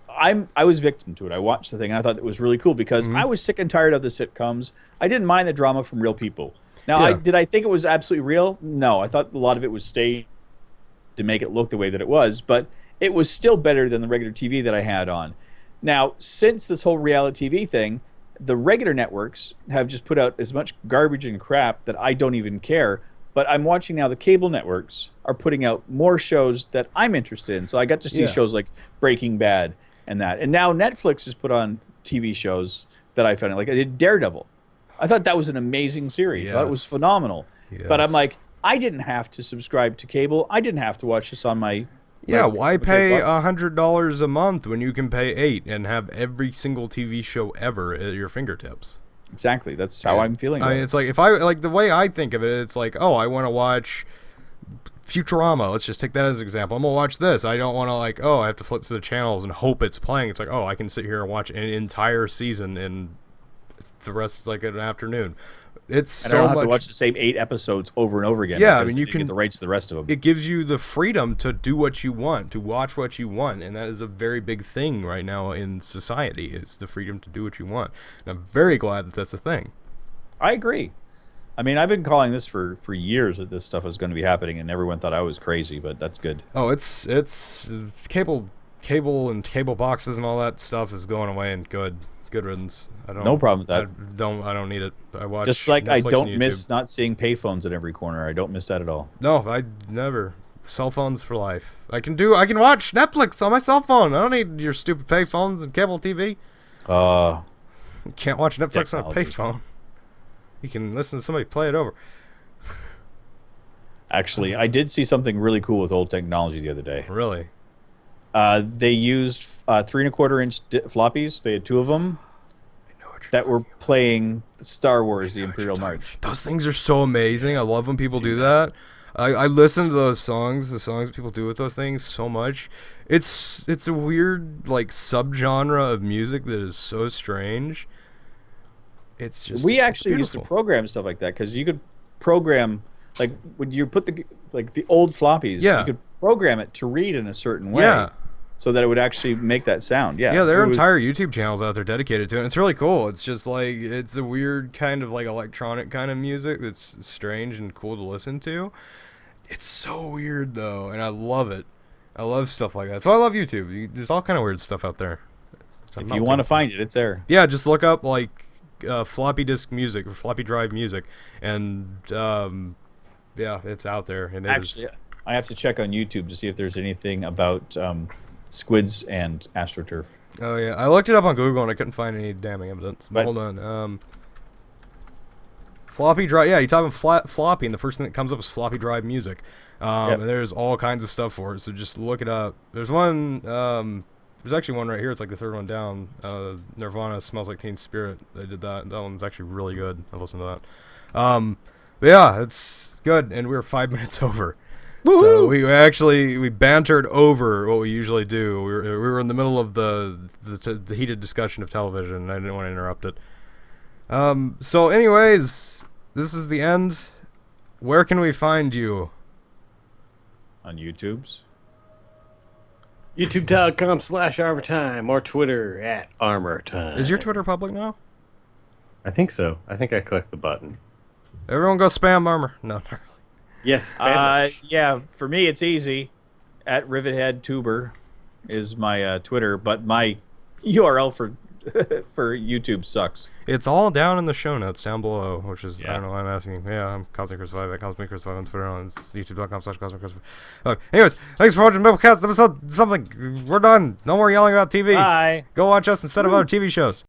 C: I was victim to it. I watched the thing and I thought it was really cool because I was sick and tired of the sitcoms. I didn't mind the drama from real people. Now, did I think it was absolutely real? No, I thought a lot of it was staged to make it look the way that it was, but it was still better than the regular TV that I had on. Now, since this whole reality TV thing, the regular networks have just put out as much garbage and crap that I don't even care. But I'm watching now the cable networks are putting out more shows that I'm interested in. So I got to see shows like Breaking Bad and that. And now Netflix has put on TV shows that I found. Like I did Daredevil. I thought that was an amazing series. I thought it was phenomenal. Yes. But I'm like, I didn't have to subscribe to cable. I didn't have to watch this on my...
A: Yeah, why pay $100 a month when you can pay $8 and have every single TV show ever at your fingertips?
C: Exactly. That's how I'm feeling.
A: It's like the way I think of it, it's like, oh, I want to watch Futurama. Let's just take that as an example. I'm gonna watch this. I don't want to I have to flip to the channels and hope it's playing. It's like, oh, I can sit here and watch an entire season in the rest is like an afternoon. It's
C: and I don't have to watch the same 8 episodes over and over again.
A: Yeah, I mean, you can
C: get the rights to the rest of them.
A: It gives you the freedom to do what you want, to watch what you want, and that is a very big thing right now in society. Is the freedom to do what you want. And I'm very glad that that's a thing.
C: I agree. I mean, I've been calling this for years that this stuff is going to be happening, and everyone thought I was crazy, but that's good.
A: Oh, it's cable and cable boxes and all that stuff is going away, and good riddance.
C: No problem with that.
A: I don't need it. I watch
C: just like
A: Netflix
C: I don't miss not seeing payphones at every corner. I don't miss that at all.
A: No, I never. Cell phones for life. I can watch Netflix on my cell phone. I don't need your stupid payphones and cable TV. You can't watch Netflix on a
C: Technology.
A: payphone. You can listen to somebody play it over.
C: Actually, I did see something really cool with old technology the other day.
A: Really?
C: They used 3.25-inch floppies. They had two of them that were playing Star Wars: The Imperial March.
A: Those things are so amazing. I love when people do that. I listen to those songs, the songs people do with those things, so much. It's a weird like subgenre of music that is so strange. It's just
C: We
A: it's
C: actually used to
A: beautiful.
C: program stuff like that because you could program, like when you put the old floppies,
A: Yeah.
C: you could program it to read in a certain way,
A: Yeah.
C: so that it would actually make that sound. Yeah,
A: Yeah, there are
C: it was-
A: entire YouTube channels out there dedicated to it. And it's really cool. It's just like it's a weird kind of like electronic kind of music that's strange and cool to listen to. It's so weird though, and I love it. I love stuff like that. So I love YouTube. There's all kind of weird stuff out there. So
C: If you want to find it, it's there.
A: yeah, just look up like floppy disk music or floppy drive music, and yeah, it's out there. And it is-
C: Actually, I have to check on YouTube to see if there's anything about squids and AstroTurf.
A: oh yeah, I looked it up on Google and I couldn't find any damning evidence. But
C: But-
A: hold on. Floppy drive. Yeah, you type in floppy, and the first thing that comes up is floppy drive music.
C: Yep.
A: And there's all kinds of stuff for it. So just look it up. There's one. There's actually one right here. It's like the third one down. Nirvana Smells Like Teen Spirit. They did that. That one's actually really good. I listened to that. But yeah, it's good. And we're 5 minutes over. So we bantered over what we usually do. We were in the middle of the heated discussion of television, and I didn't want to interrupt it. So anyways, this is the end. Where can we find you?
C: On YouTube's.
B: YouTube.com/ArmorTime or Twitter @ArmorTime.
A: Is your Twitter public now?
B: I think so. I think I clicked the button.
A: Everyone go spam Armor. No, not really.
B: Yes.
C: Yeah, for me it's easy. @RivetheadTuber is my Twitter, but my URL for for YouTube sucks.
A: It's all down in the show notes down below, which is, I
C: Yeah.
A: don't know why I'm asking. Yeah, I'm CosmicChris5 @CosmicChris5 on Twitter, and it's youtube.com/CosmicChris5. Anyways, thanks for watching Maplecast episode something. We're done. No more yelling about TV.
C: Bye.
A: Go watch us instead of other TV shows.